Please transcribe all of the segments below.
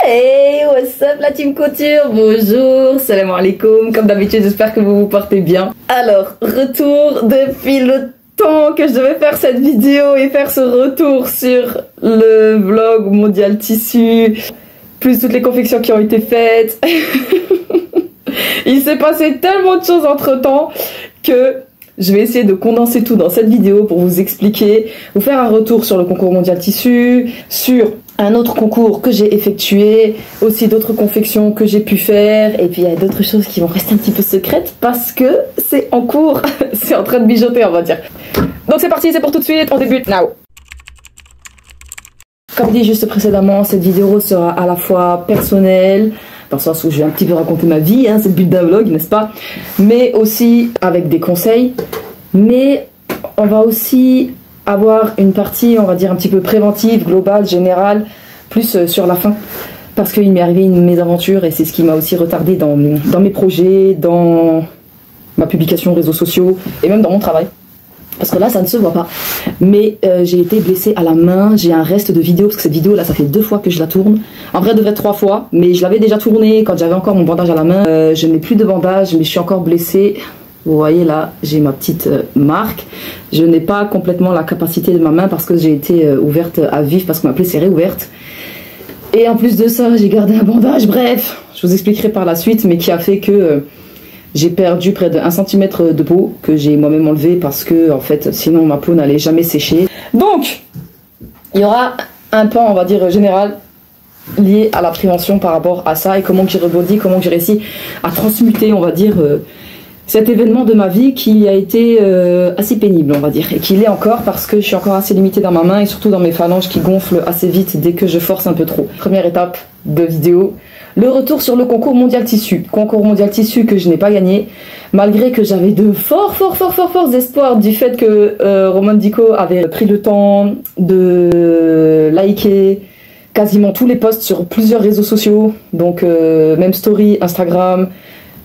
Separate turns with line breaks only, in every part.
Hey, what's up la team couture, bonjour, salam alaikum, comme d'habitude j'espère que vous vous portez bien. Alors, retour depuis le temps que je devais faire cette vidéo et faire ce retour sur le vlog Mondial Tissu, plus toutes les confections qui ont été faites. Il s'est passé tellement de choses entre temps que je vais essayer de condenser tout dans cette vidéo pour vous expliquer, vous faire un retour sur le concours Mondial Tissu, sur un autre concours que j'ai effectué, aussi d'autres confections que j'ai pu faire, et puis il y a d'autres choses qui vont rester un petit peu secrètes parce que c'est en cours, c'est en train de mijoter on va dire. Donc c'est parti, c'est pour tout de suite, on débute now. Comme dit juste précédemment, cette vidéo sera à la fois personnelle, dans le sens où je vais un petit peu raconter ma vie, hein, c'est le but d'un vlog, n'est-ce pas? Mais aussi avec des conseils, mais on va aussi avoir une partie, on va dire, un petit peu préventive, globale, générale, plus sur la fin. Parce qu'il m'est arrivé une mésaventure et c'est ce qui m'a aussi retardé dans mes projets, dans ma publication réseaux sociaux et même dans mon travail. Parce que là, ça ne se voit pas. Mais j'ai été blessée à la main, j'ai un reste de vidéo, parce que cette vidéo là, ça fait 2 fois que je la tourne. En vrai, elle devrait être 3 fois, mais je l'avais déjà tournée quand j'avais encore mon bandage à la main. Je n'ai plus de bandage, mais je suis encore blessée. Vous voyez là, j'ai ma petite marque. Je n'ai pas complètement la capacité de ma main parce que j'ai été ouverte à vif, parce que ma plaie s'est réouverte. Et en plus de ça, j'ai gardé un bandage. Bref, je vous expliquerai par la suite, mais qui a fait que j'ai perdu près de 1 cm de peau que j'ai moi-même enlevé parce que en fait, sinon ma peau n'allait jamais sécher. Donc, il y aura un pan, on va dire, général lié à la prévention par rapport à ça et comment j'ai rebondi, comment j'ai réussi à transmuter, on va dire, cet événement de ma vie qui a été assez pénible, on va dire, et qui l'est encore parce que je suis encore assez limitée dans ma main et surtout dans mes phalanges qui gonflent assez vite dès que je force un peu trop. Première étape de vidéo, le retour sur le concours Mondial Tissu. Concours Mondial Tissu que je n'ai pas gagné, malgré que j'avais de forts espoirs du fait que Roman Dico avait pris le temps de liker quasiment tous les posts sur plusieurs réseaux sociaux, donc même story, Instagram,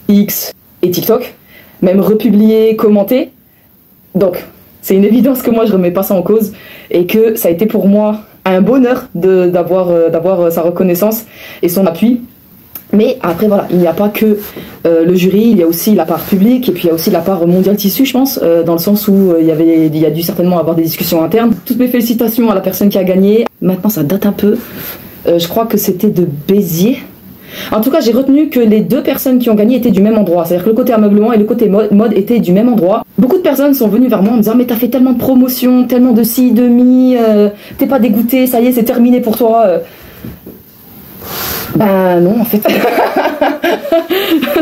X et TikTok. Même republier, commenter. Donc, c'est une évidence que moi je remets pas ça en cause et que ça a été pour moi un bonheur d'avoir sa reconnaissance et son appui. Mais après voilà, il n'y a pas que le jury, il y a aussi la part publique et puis il y a aussi la part Mondial Tissu, je pense, dans le sens où il y a dû certainement avoir des discussions internes. Toutes mes félicitations à la personne qui a gagné. Maintenant ça date un peu. Je crois que c'était de Béziers. En tout cas, j'ai retenu que les 2 personnes qui ont gagné étaient du même endroit. C'est-à-dire que le côté ameublement et le côté mode étaient du même endroit. Beaucoup de personnes sont venues vers moi en me disant « Mais t'as fait tellement de promotions, tellement de ci, de mi, t'es pas dégoûté, ça y est, c'est terminé pour toi. » Ben non, en fait.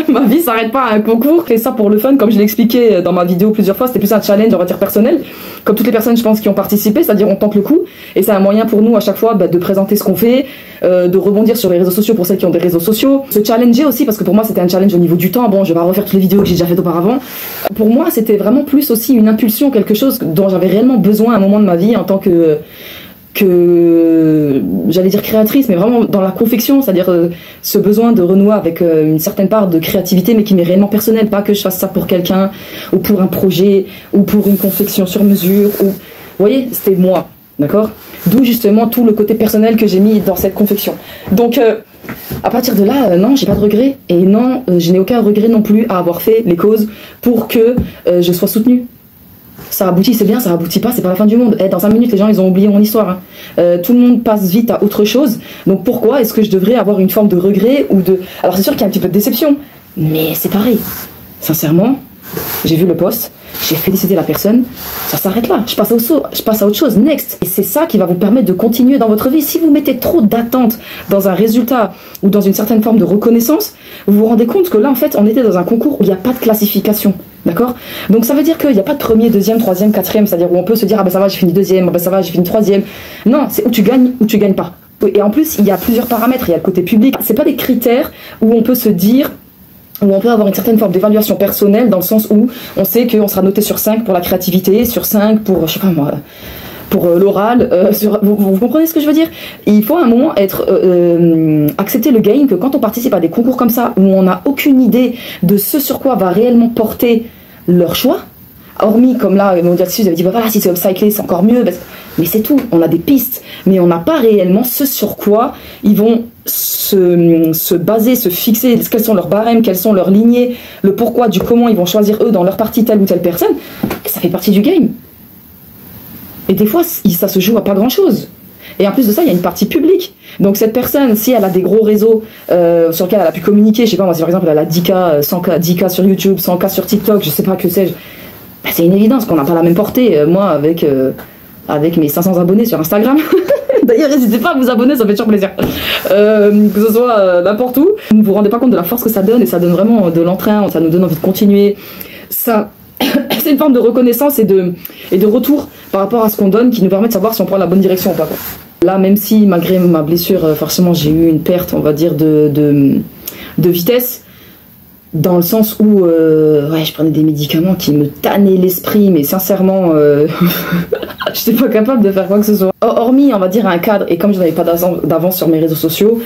Ma vie s'arrête pas à un concours. Je fais ça pour le fun, comme je l'ai expliqué dans ma vidéo plusieurs fois. C'était plus un challenge, on va dire, personnel. Comme toutes les personnes, je pense, qui ont participé, c'est-à-dire on tente le coup. Et c'est un moyen pour nous, à chaque fois, de présenter ce qu'on fait, de rebondir sur les réseaux sociaux pour celles qui ont des réseaux sociaux. Se challenger aussi, parce que pour moi, c'était un challenge au niveau du temps. Bon, je vais pas refaire toutes les vidéos que j'ai déjà faites auparavant. Pour moi, c'était vraiment plus aussi une impulsion, quelque chose dont j'avais réellement besoin à un moment de ma vie en tant que j'allais dire créatrice, mais vraiment dans la confection, c'est-à-dire ce besoin de renouer avec une certaine part de créativité, mais qui m'est réellement personnelle, pas que je fasse ça pour quelqu'un, ou pour un projet, ou pour une confection sur mesure, ou... Vous voyez, c'était moi, d'accord? D'où justement tout le côté personnel que j'ai mis dans cette confection. Donc, à partir de là, non, j'ai pas de regret, et non, je n'ai aucun regret non plus à avoir fait les causes pour que je sois soutenue. Ça aboutit, c'est bien, ça aboutit pas, c'est pas la fin du monde. Dans 5 minutes, les gens, ils ont oublié mon histoire. Hein. Tout le monde passe vite à autre chose. Donc pourquoi est-ce que je devrais avoir une forme de regret ou de... Alors c'est sûr qu'il y a un petit peu de déception, mais c'est pareil. Sincèrement, j'ai vu le post, j'ai félicité la personne, ça s'arrête là. Je passe à autre chose, next. Et c'est ça qui va vous permettre de continuer dans votre vie. Si vous mettez trop d'attentes dans un résultat ou dans une certaine forme de reconnaissance, vous vous rendez compte que là, en fait, on était dans un concours où il n'y a pas de classification. D'accord? Donc ça veut dire qu'il n'y a pas de premier, deuxième, troisième, quatrième, c'est-à-dire où on peut se dire ah ben ça va, j'ai fini deuxième, ah ben ça va, j'ai fini troisième. Non, c'est où tu gagnes ou tu gagnes pas. Et en plus, il y a plusieurs paramètres, il y a le côté public. C'est pas des critères où on peut se dire, où on peut avoir une certaine forme d'évaluation personnelle dans le sens où on sait qu'on sera noté sur 5 pour la créativité, sur 5 pour, je sais pas moi, pour l'oral, vous comprenez ce que je veux dire? Il faut à un moment accepter le gain, que quand on participe à des concours comme ça, où on n'a aucune idée de ce sur quoi va réellement porter leur choix, hormis comme là, Mondial Tissu, vous avez dit, bah voilà, si c'est upcyclé, c'est encore mieux, Mais c'est tout, on a des pistes, mais on n'a pas réellement ce sur quoi ils vont se baser, se fixer, quels sont leurs barèmes, quelles sont leurs lignées, le pourquoi, du comment ils vont choisir eux dans leur partie telle ou telle personne. Et ça fait partie du game. Et des fois, ça se joue à pas grand-chose. Et en plus de ça, il y a une partie publique. Donc cette personne, si elle a des gros réseaux sur lesquels elle a pu communiquer, je sais pas moi, si par exemple elle a 10K, 100K, 10K sur YouTube, 100K sur TikTok, je sais pas que sais-je, bah, c'est une évidence qu'on n'a pas la même portée. Moi, avec mes 500 abonnés sur Instagram. D'ailleurs, n'hésitez pas à vous abonner, ça fait toujours plaisir. Que ce soit n'importe où. Vous ne vous rendez pas compte de la force que ça donne, et ça donne vraiment de l'entrain, ça nous donne envie de continuer. Ça, c'est une forme de reconnaissance et de retour par rapport à ce qu'on donne qui nous permet de savoir si on prend la bonne direction ou pas, quoi. Là, même si malgré ma blessure, forcément j'ai eu une perte, on va dire, de vitesse, dans le sens où ouais, je prenais des médicaments qui me tannaient l'esprit, mais sincèrement, je n'étais pas capable de faire quoi que ce soit. Hormis, on va dire, un cadre, et comme je n'avais pas d'avance sur mes réseaux sociaux,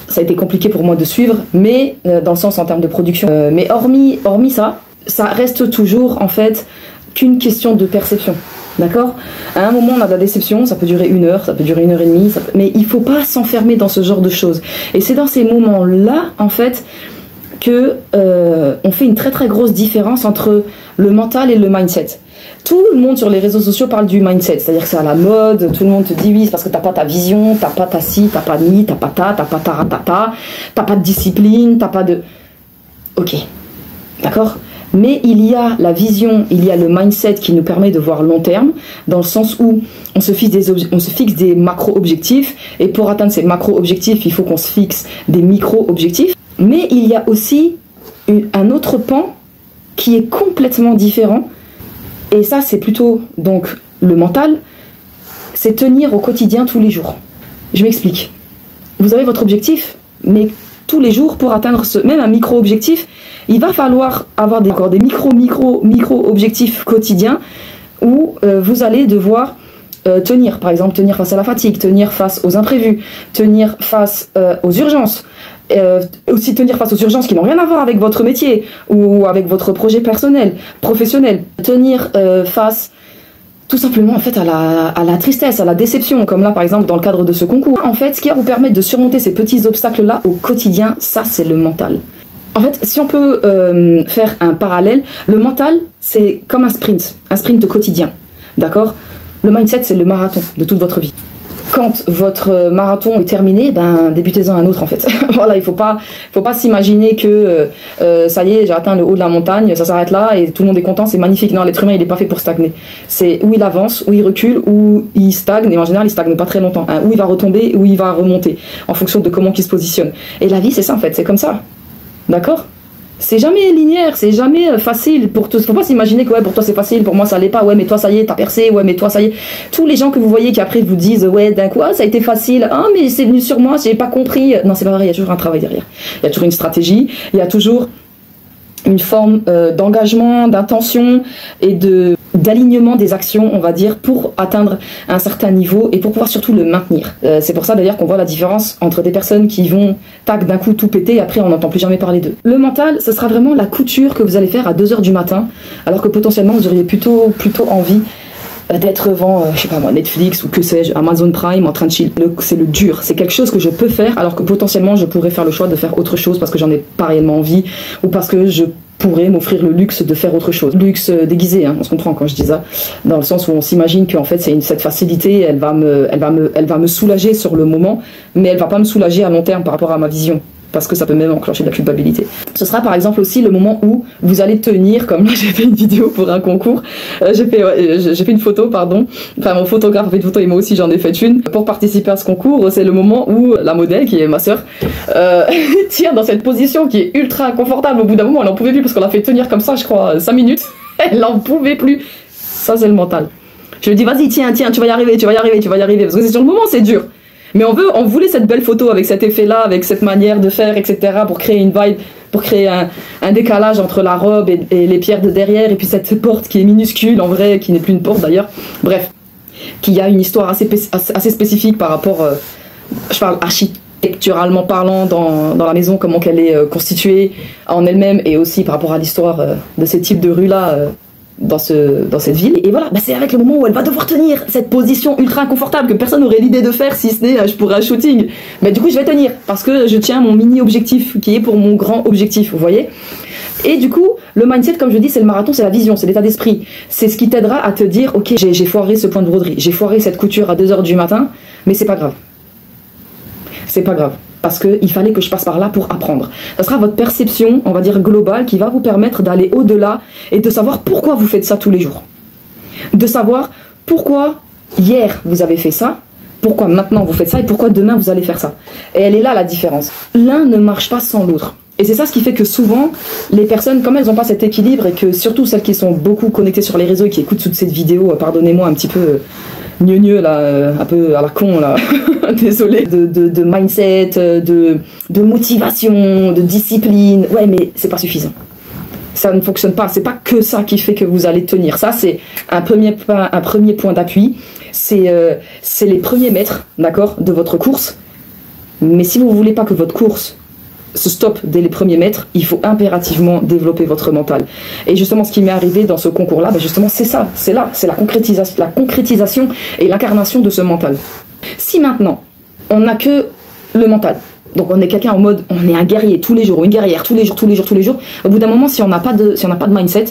ça a été compliqué pour moi de suivre, mais dans le sens en termes de production. Mais hormis ça reste toujours, en fait, qu'une question de perception. D'accord? À un moment, on a de la déception, ça peut durer 1 heure, ça peut durer 1h30, mais il faut pas s'enfermer dans ce genre de choses. Et c'est dans ces moments-là, en fait, que on fait une très très grosse différence entre le mental et le mindset. Tout le monde sur les réseaux sociaux parle du mindset, c'est-à-dire que c'est à la mode, tout le monde te dit oui, c'est parce que t'as pas ta vision, t'as pas ta ci, t'as pas de ni, t'as pas ta ratata, t'as pas de discipline, t'as pas de... Ok, d'accord? Mais il y a la vision, il y a le mindset qui nous permet de voir long terme, dans le sens où on se fixe des macro-objectifs, et pour atteindre ces macro-objectifs, il faut qu'on se fixe des micro-objectifs. Mais il y a aussi un autre pan qui est complètement différent, et ça c'est plutôt donc le mental, c'est tenir au quotidien tous les jours. Je m'explique. Vous avez votre objectif, mais tous les jours, pour atteindre même un micro-objectif, il va falloir avoir des micro-objectifs quotidiens où vous allez devoir tenir, par exemple, tenir face à la fatigue, tenir face aux imprévus, tenir face aux urgences, aussi tenir face aux urgences qui n'ont rien à voir avec votre métier ou avec votre projet personnel, professionnel, tenir face tout simplement en fait à la tristesse, à la déception, comme là par exemple dans le cadre de ce concours. En fait, ce qui va vous permettre de surmonter ces petits obstacles-là au quotidien, ça c'est le mental. En fait, si on peut faire un parallèle, le mental c'est comme un sprint quotidien, d'accord? Le mindset c'est le marathon de toute votre vie. Quand votre marathon est terminé, ben débutez-en un autre en fait. Voilà, il faut pas s'imaginer que ça y est, j'ai atteint le haut de la montagne, ça s'arrête là et tout le monde est content, c'est magnifique. Non, l'être humain il est pas fait pour stagner. C'est où il avance, où il recule, où il stagne, et en général il stagne pas très longtemps. Hein. Où il va retomber, où il va remonter, en fonction de comment il se positionne. Et la vie c'est ça en fait, c'est comme ça. D'accord? C'est jamais linéaire, c'est jamais facile pour tous. Faut pas s'imaginer que ouais, pour toi c'est facile, pour moi ça l'est pas. Ouais, mais toi ça y est, t'as percé. Ouais, mais toi ça y est. Tous les gens que vous voyez qui après vous disent ouais, d'un coup, ah, ça a été facile. Ah, mais c'est venu sur moi, j'ai pas compris. Non, c'est pas vrai, il y a toujours un travail derrière. Il y a toujours une stratégie, il y a toujours une forme d'engagement, d'intention et d'alignement des actions, on va dire, pour atteindre un certain niveau et pour pouvoir surtout le maintenir. C'est pour ça d'ailleurs qu'on voit la différence entre des personnes qui vont tac d'un coup tout péter et après on n'entend plus jamais parler d'eux. Le mental, ce sera vraiment la couture que vous allez faire à 2h du matin, alors que potentiellement vous auriez plutôt envie d'être devant, je sais pas moi, Netflix ou que sais-je, Amazon Prime en train de chill. C'est le dur, c'est quelque chose que je peux faire alors que potentiellement je pourrais faire le choix de faire autre chose parce que j'en ai pas réellement envie ou parce que je pourrais m'offrir le luxe de faire autre chose. Luxe déguisé, hein, on se comprend quand je dis ça, dans le sens où on s'imagine qu'en fait cette facilité, elle va me soulager sur le moment, mais elle va pas me soulager à long terme par rapport à ma vision. Parce que ça peut même enclencher de la culpabilité. Ce sera par exemple aussi le moment où vous allez tenir, comme là j'ai fait une vidéo pour un concours, j'ai fait une photo, pardon, enfin mon photographe a fait une photo et moi aussi j'en ai fait une, pour participer à ce concours, c'est le moment où la modèle, qui est ma sœur, tient dans cette position qui est ultra inconfortable. Au bout d'un moment elle en pouvait plus parce qu'on l'a fait tenir comme ça je crois 5 minutes, elle en pouvait plus. Ça c'est le mental. Je lui dis vas-y tiens, tu vas y arriver, parce que c'est sur le moment c'est dur. Mais on voulait cette belle photo avec cet effet-là, avec cette manière de faire, etc. pour créer une vibe, pour créer un décalage entre la robe et les pierres de derrière, et puis cette porte qui est minuscule, en vrai, qui n'est plus une porte d'ailleurs. Bref, qui a une histoire assez spécifique par rapport, je parle architecturalement parlant, dans la maison, comment qu'elle est constituée en elle-même, et aussi par rapport à l'histoire de ces types de rues-là, dans cette ville. Et voilà, bah c'est avec le moment où elle va devoir tenir cette position ultra inconfortable que personne n'aurait l'idée de faire si ce n'est je pourrais un shooting. Mais du coup, je vais tenir parce que je tiens mon mini objectif qui est pour mon grand objectif, vous voyez. Et du coup, le mindset, comme je dis, c'est le marathon, c'est la vision, c'est l'état d'esprit. C'est ce qui t'aidera à te dire, ok, j'ai foiré ce point de broderie, j'ai foiré cette couture à 2h du matin, mais c'est pas grave. C'est pas grave. Parce qu'il fallait que je passe par là pour apprendre. Ça sera votre perception, on va dire globale, qui va vous permettre d'aller au-delà et de savoir pourquoi vous faites ça tous les jours. De savoir pourquoi hier vous avez fait ça, pourquoi maintenant vous faites ça et pourquoi demain vous allez faire ça. Et elle est là la différence. L'un ne marche pas sans l'autre. Et c'est ça ce qui fait que souvent, les personnes, comme elles n'ont pas cet équilibre et que surtout celles qui sont beaucoup connectées sur les réseaux et qui écoutent toute cette vidéo, pardonnez-moi un petit peu gneu là, un peu à la con là, désolé, de mindset, de motivation, de discipline, ouais mais c'est pas suffisant. Ça ne fonctionne pas, c'est pas que ça qui fait que vous allez tenir. Ça c'est un premier point d'appui, c'est les premiers mètres, d'accord, de votre course. Mais si vous voulez pas que votre course se stoppe dès les premiers mètres, il faut impérativement développer votre mental. Et justement, ce qui m'est arrivé dans ce concours-là, ben justement, c'est ça, c'est la concrétisation et l'incarnation de ce mental. Si maintenant, on n'a que le mental, donc on est quelqu'un en mode, on est un guerrier tous les jours, ou une guerrière tous les jours, au bout d'un moment, si on n'a pas de mindset,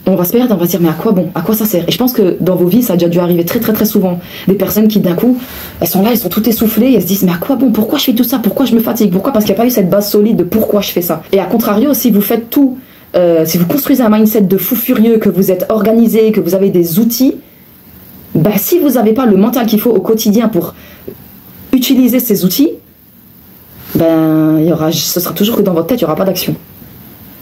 on va se perdre, on va se dire mais à quoi bon, à quoi ça sert? Et je pense que dans vos vies, ça a déjà dû arriver très souvent. Des personnes qui d'un coup, elles sont là, elles sont toutes essoufflées, elles se disent mais à quoi bon, pourquoi je fais tout ça, pourquoi je me fatigue, pourquoi? Parce qu'il n'y a pas eu cette base solide de pourquoi je fais ça. Et à contrario, si vous faites tout, si vous construisez un mindset de fou furieux, que vous êtes organisé, que vous avez des outils, bah si vous n'avez pas le mental qu'il faut au quotidien pour utiliser ces outils, ben ce sera toujours que dans votre tête, il n'y aura pas d'action.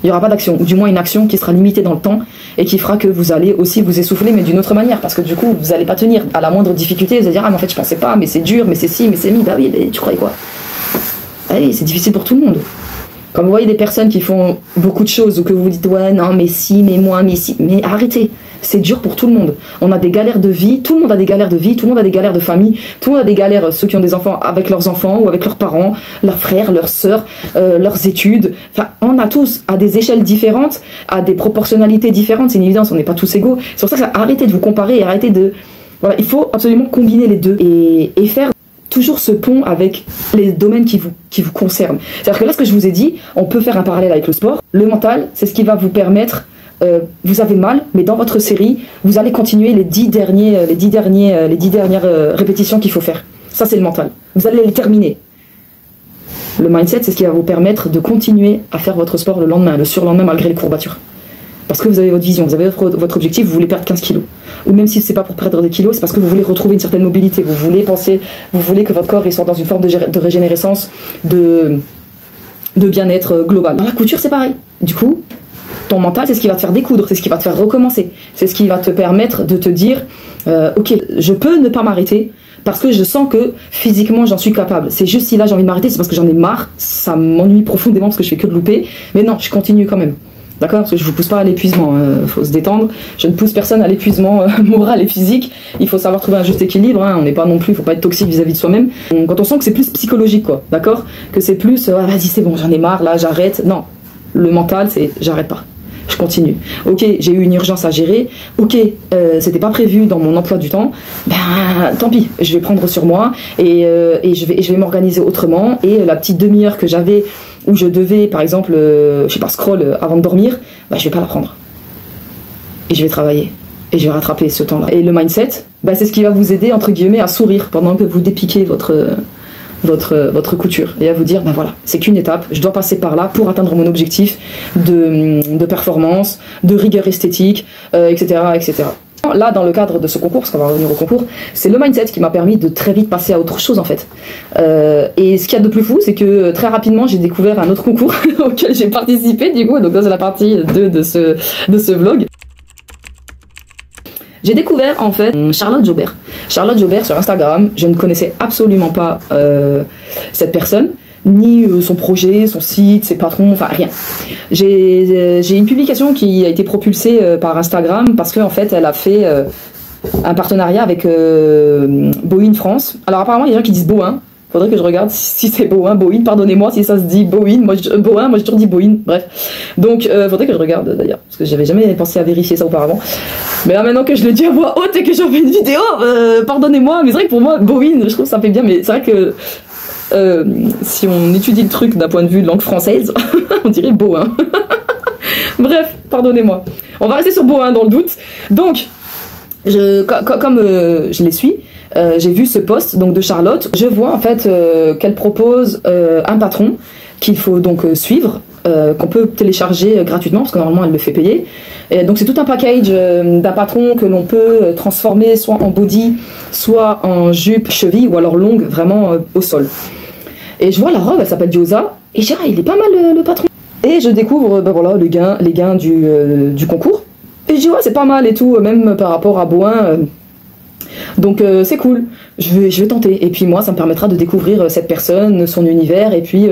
Il n'y aura pas d'action, ou du moins une action qui sera limitée dans le temps et qui fera que vous allez aussi vous essouffler, mais d'une autre manière, parce que du coup, vous n'allez pas tenir. À la moindre difficulté, vous allez dire, ah mais en fait je pensais pas, mais c'est dur, mais c'est ci, mais c'est mi, bah oui, mais tu croyais quoi? Allez, c'est difficile pour tout le monde. Quand vous voyez des personnes qui font beaucoup de choses, ou que vous vous dites, ouais, non, mais si, mais moi, mais si, mais arrêtez. C'est dur pour tout le monde. On a des galères de vie, tout le monde a des galères de vie, tout le monde a des galères de famille, tout le monde a des galères, ceux qui ont des enfants avec leurs enfants ou avec leurs parents, leurs frères, leurs sœurs, leurs études. Enfin, on a tous à des échelles différentes, à des proportionnalités différentes, c'est une évidence, on n'est pas tous égaux. C'est pour ça que arrêtez de vous comparer et arrêtez de... Voilà, il faut absolument combiner les deux et faire toujours ce pont avec les domaines qui vous concernent. C'est-à-dire que là, ce que je vous ai dit, on peut faire un parallèle avec le sport. Le mental, c'est ce qui va vous permettre... vous avez mal, mais dans votre série, vous allez continuer les 10 dernières répétitions qu'il faut faire. Ça, c'est le mental. Vous allez les terminer. Le mindset, c'est ce qui va vous permettre de continuer à faire votre sport le lendemain, le surlendemain, malgré les courbatures. Parce que vous avez votre vision, vous avez votre objectif, vous voulez perdre 15 kilos. Ou même si c'est pas pour perdre des kilos, c'est parce que vous voulez retrouver une certaine mobilité. Vous voulez que votre corps il soit dans une forme de régénérescence, de bien-être global. Dans la couture, c'est pareil. Du coup, ton mental, c'est ce qui va te faire découdre, c'est ce qui va te faire recommencer, c'est ce qui va te permettre de te dire ok, je peux ne pas m'arrêter parce que je sens que physiquement j'en suis capable. C'est juste si là j'ai envie de m'arrêter, c'est parce que j'en ai marre, ça m'ennuie profondément parce que je fais que de louper, mais non, je continue quand même. D'accord? Parce que je vous pousse pas à l'épuisement, faut se détendre. Je ne pousse personne à l'épuisement moral et physique. Il faut savoir trouver un juste équilibre, hein. On n'est pas non plus, faut pas être toxique vis-à-vis de soi-même. Quand on sent que c'est plus psychologique, quoi, d'accord? Que c'est plus, vas-y c'est bon, j'en ai marre, là j'arrête. Non, le mental c'est j'arrête pas. Je continue. Ok, j'ai eu une urgence à gérer. Ok, c'était pas prévu dans mon emploi du temps. Ben, tant pis, je vais prendre sur moi et je vais m'organiser autrement. Et la petite demi-heure que j'avais où je devais, par exemple, je sais pas, scroll avant de dormir, ben, je vais pas la prendre. Et je vais travailler. Et je vais rattraper ce temps-là. Et le mindset, ben, c'est ce qui va vous aider, entre guillemets, à sourire pendant que vous dépiquez votre couture et à vous dire ben voilà, c'est qu'une étape, je dois passer par là pour atteindre mon objectif de performance, de rigueur esthétique, etc. Là, dans le cadre de ce concours, parce qu'on va revenir au concours, c'est le mindset qui m'a permis de très vite passer à autre chose en fait. Et ce qu'il y a de plus fou, c'est que très rapidement, j'ai découvert un autre concours auquel j'ai participé du coup, donc dans la partie 2 de ce vlog. J'ai découvert en fait Charlotte Jobert. Charlotte Jobert sur Instagram, je ne connaissais absolument pas cette personne, ni son projet, son site, ses patrons, enfin rien. J'ai une publication qui a été propulsée par Instagram parce qu'en fait elle a fait un partenariat avec Boeing France. Alors apparemment il y a des gens qui disent Boeing, Faudrait que je regarde si c'est Bohin, Bohin, pardonnez-moi si ça se dit Bohin, Bohin, moi j'ai toujours dit Bohin, bref. Donc faudrait que je regarde d'ailleurs, parce que j'avais jamais pensé à vérifier ça auparavant. Mais là maintenant que je le dis à voix haute et que j'en fais une vidéo, pardonnez-moi, mais c'est vrai que pour moi, Bohin, je trouve que ça fait bien, mais c'est vrai que si on étudie le truc d'un point de vue de langue française, on dirait Bohin. Bref, pardonnez-moi. On va rester sur Bohin dans le doute. Donc, comme je les suis, j'ai vu ce post donc de Charlotte. Je vois en fait qu'elle propose un patron qu'il faut donc suivre, qu'on peut télécharger gratuitement parce que normalement elle le fait payer. Et donc c'est tout un package d'un patron que l'on peut transformer soit en body, soit en jupe cheville ou alors longue vraiment au sol. Et je vois la robe, elle s'appelle Diosa et je dis ah, il est pas mal le patron. Et je découvre ben voilà les gains du concours. Et je dis ouais c'est pas mal et tout, même par rapport à Bohin. Donc c'est cool, je vais tenter. Et puis moi, ça me permettra de découvrir cette personne, son univers. Et puis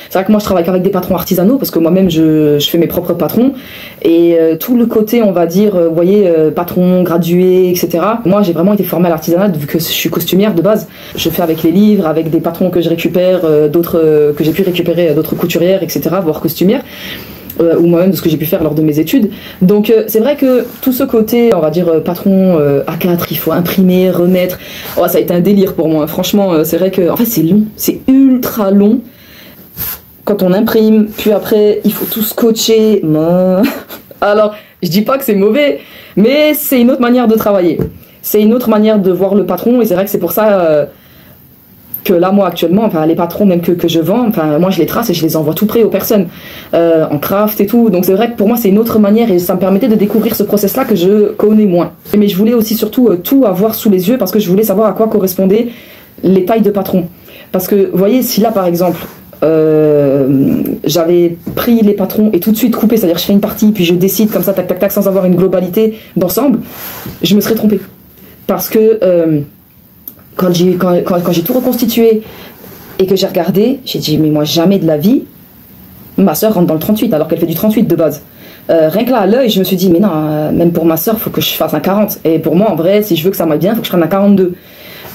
c'est vrai que moi, je travaille qu'avec des patrons artisanaux parce que moi-même, je fais mes propres patrons. Et tout le côté, on va dire, vous voyez, patron, gradué, etc. Moi, j'ai vraiment été formée à l'artisanat vu que je suis costumière de base. Je fais avec les livres, avec des patrons que je récupère, d'autres que j'ai pu récupérer, d'autres couturières, etc., voire costumières. Ou moi-même de ce que j'ai pu faire lors de mes études. Donc c'est vrai que tout ce côté, on va dire patron A4, il faut imprimer, remettre, oh, ça a été un délire pour moi. Franchement, c'est vrai que en fait c'est long, c'est ultra long quand on imprime, puis après il faut tout scotcher. Alors je dis pas que c'est mauvais, mais c'est une autre manière de travailler. C'est une autre manière de voir le patron et c'est vrai que c'est pour ça que là moi actuellement, enfin les patrons même que je vends, enfin moi je les trace et je les envoie tout près aux personnes en craft et tout. Donc c'est vrai que pour moi c'est une autre manière et ça me permettait de découvrir ce process là que je connais moins. Mais je voulais aussi surtout tout avoir sous les yeux parce que je voulais savoir à quoi correspondaient les tailles de patron. Parce que vous voyez si là par exemple j'avais pris les patrons et tout de suite coupé, c'est-à-dire je fais une partie puis je décide comme ça tac tac tac sans avoir une globalité d'ensemble, je me serais trompée. Parce que quand j'ai tout reconstitué et que j'ai regardé, j'ai dit mais moi jamais de la vie ma soeur rentre dans le 38 alors qu'elle fait du 38 de base. Rien que là à l'œil je me suis dit mais non, même pour ma soeur faut que je fasse un 40 et pour moi en vrai si je veux que ça m'aille bien faut que je prenne un 42.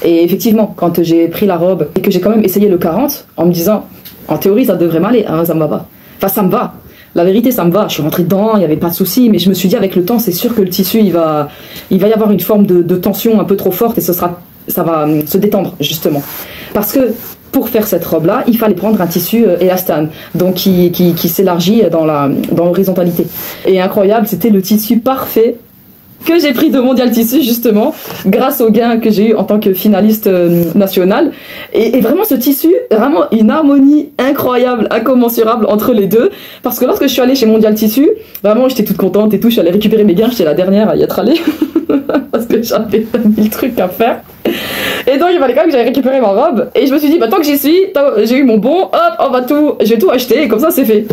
Et effectivement quand j'ai pris la robe et que j'ai quand même essayé le 40 en me disant en théorie ça devrait m'aller, hein, ça me va pas. Enfin ça me va. La vérité, ça me va. Je suis rentrée dedans, il n'y avait pas de souci, mais je me suis dit avec le temps, c'est sûr que le tissu, il va y avoir une forme de tension un peu trop forte et ça va se détendre justement. Parce que pour faire cette robe-là, il fallait prendre un tissu élastane, donc qui s'élargit dans l'horizontalité. Et incroyable, c'était le tissu parfait que j'ai pris de Mondial Tissu justement grâce au gain que j'ai eu en tant que finaliste nationale et vraiment ce tissu, vraiment une harmonie incroyable, incommensurable entre les deux parce que lorsque je suis allée chez Mondial Tissu vraiment j'étais toute contente et tout, je suis allée récupérer mes gains, j'étais la dernière à y être allée parce que j'avais 1000 trucs à faire et donc il fallait quand même que j'aille récupérer ma robe et je me suis dit bah tant que j'y suis, j'ai eu mon bon, hop je vais tout acheter et comme ça c'est fait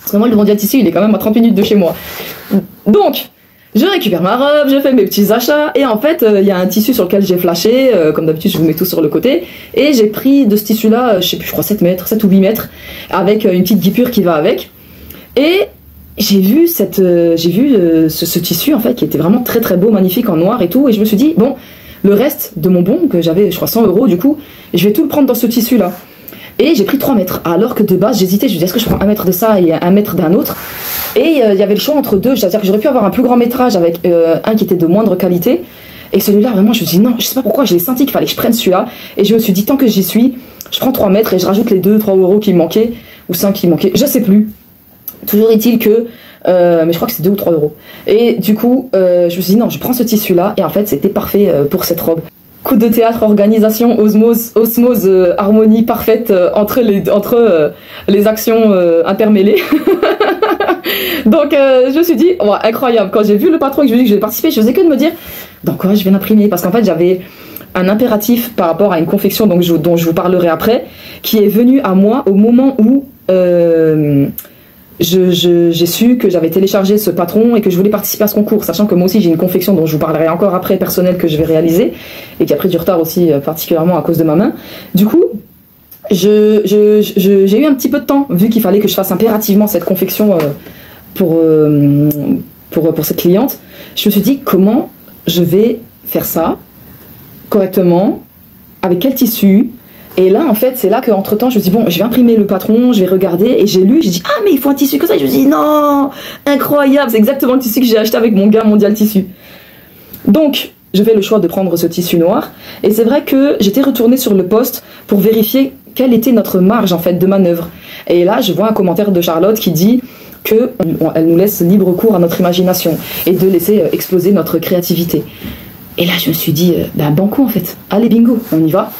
parce que moi le Mondial Tissu il est quand même à 30 minutes de chez moi donc je récupère ma robe, je fais mes petits achats et en fait il y a un tissu sur lequel j'ai flashé, comme d'habitude je vous mets tout sur le côté et j'ai pris de ce tissu là, je sais plus, je crois 7 mètres, 7 ou 8 mètres avec une petite guipure qui va avec et j'ai vu ce tissu en fait qui était vraiment très très beau, magnifique en noir et tout et je me suis dit bon le reste de mon bon que j'avais je crois 100 € du coup je vais tout le prendre dans ce tissu là. Et j'ai pris 3 mètres, alors que de base j'hésitais, je me disais est-ce que je prends 1 mètre de ça et 1 mètre d'un autre. Et il y avait le choix entre deux, c'est-à-dire que j'aurais pu avoir un plus grand métrage avec un qui était de moindre qualité. Et celui-là vraiment je me suis dit non, je sais pas pourquoi, j'ai senti qu'il fallait que je prenne celui-là. Et je me suis dit tant que j'y suis, je prends 3 mètres et je rajoute les 2-3 € qui me manquaient, ou 5 qui me manquaient, je sais plus. Toujours est-il que, mais je crois que c'est 2 ou 3 €. Et du coup je me suis dit non, je prends ce tissu-là et en fait c'était parfait pour cette robe. Coup de théâtre, organisation, osmose, harmonie parfaite entre les actions intermêlées. Donc je me suis dit, oh, incroyable. Quand j'ai vu le patron et que je lui ai dit que je vais participer, je faisais que de me dire, dans quoi je vais l'imprimer. Parce qu'en fait, j'avais un impératif par rapport à une confection dont je vous parlerai après, qui est venu à moi au moment où j'ai su que j'avais téléchargé ce patron et que je voulais participer à ce concours, sachant que moi aussi j'ai une confection dont je vous parlerai encore après, personnelle, que je vais réaliser et qui a pris du retard aussi particulièrement à cause de ma main. Du coup j'ai eu un petit peu de temps vu qu'il fallait que je fasse impérativement cette confection pour cette cliente. Je me suis dit comment je vais faire ça correctement, avec quel tissu Et là, en fait, c'est là qu'entre temps, je me dis, bon, je vais imprimer le patron, je vais regarder, et j'ai lu, j'ai dit, ah, mais il faut un tissu comme ça. Je me dis, non, incroyable, c'est exactement le tissu que j'ai acheté avec mon gars Mondial Tissu. Donc, je fais le choix de prendre ce tissu noir, et c'est vrai que j'étais retournée sur le post pour vérifier quelle était notre marge, en fait, de manœuvre. Et là, je vois un commentaire de Charlotte qui dit qu'elle nous laisse libre cours à notre imagination, et de laisser exploser notre créativité. Et là, je me suis dit, ben, banco, en fait. Allez, bingo, on y va.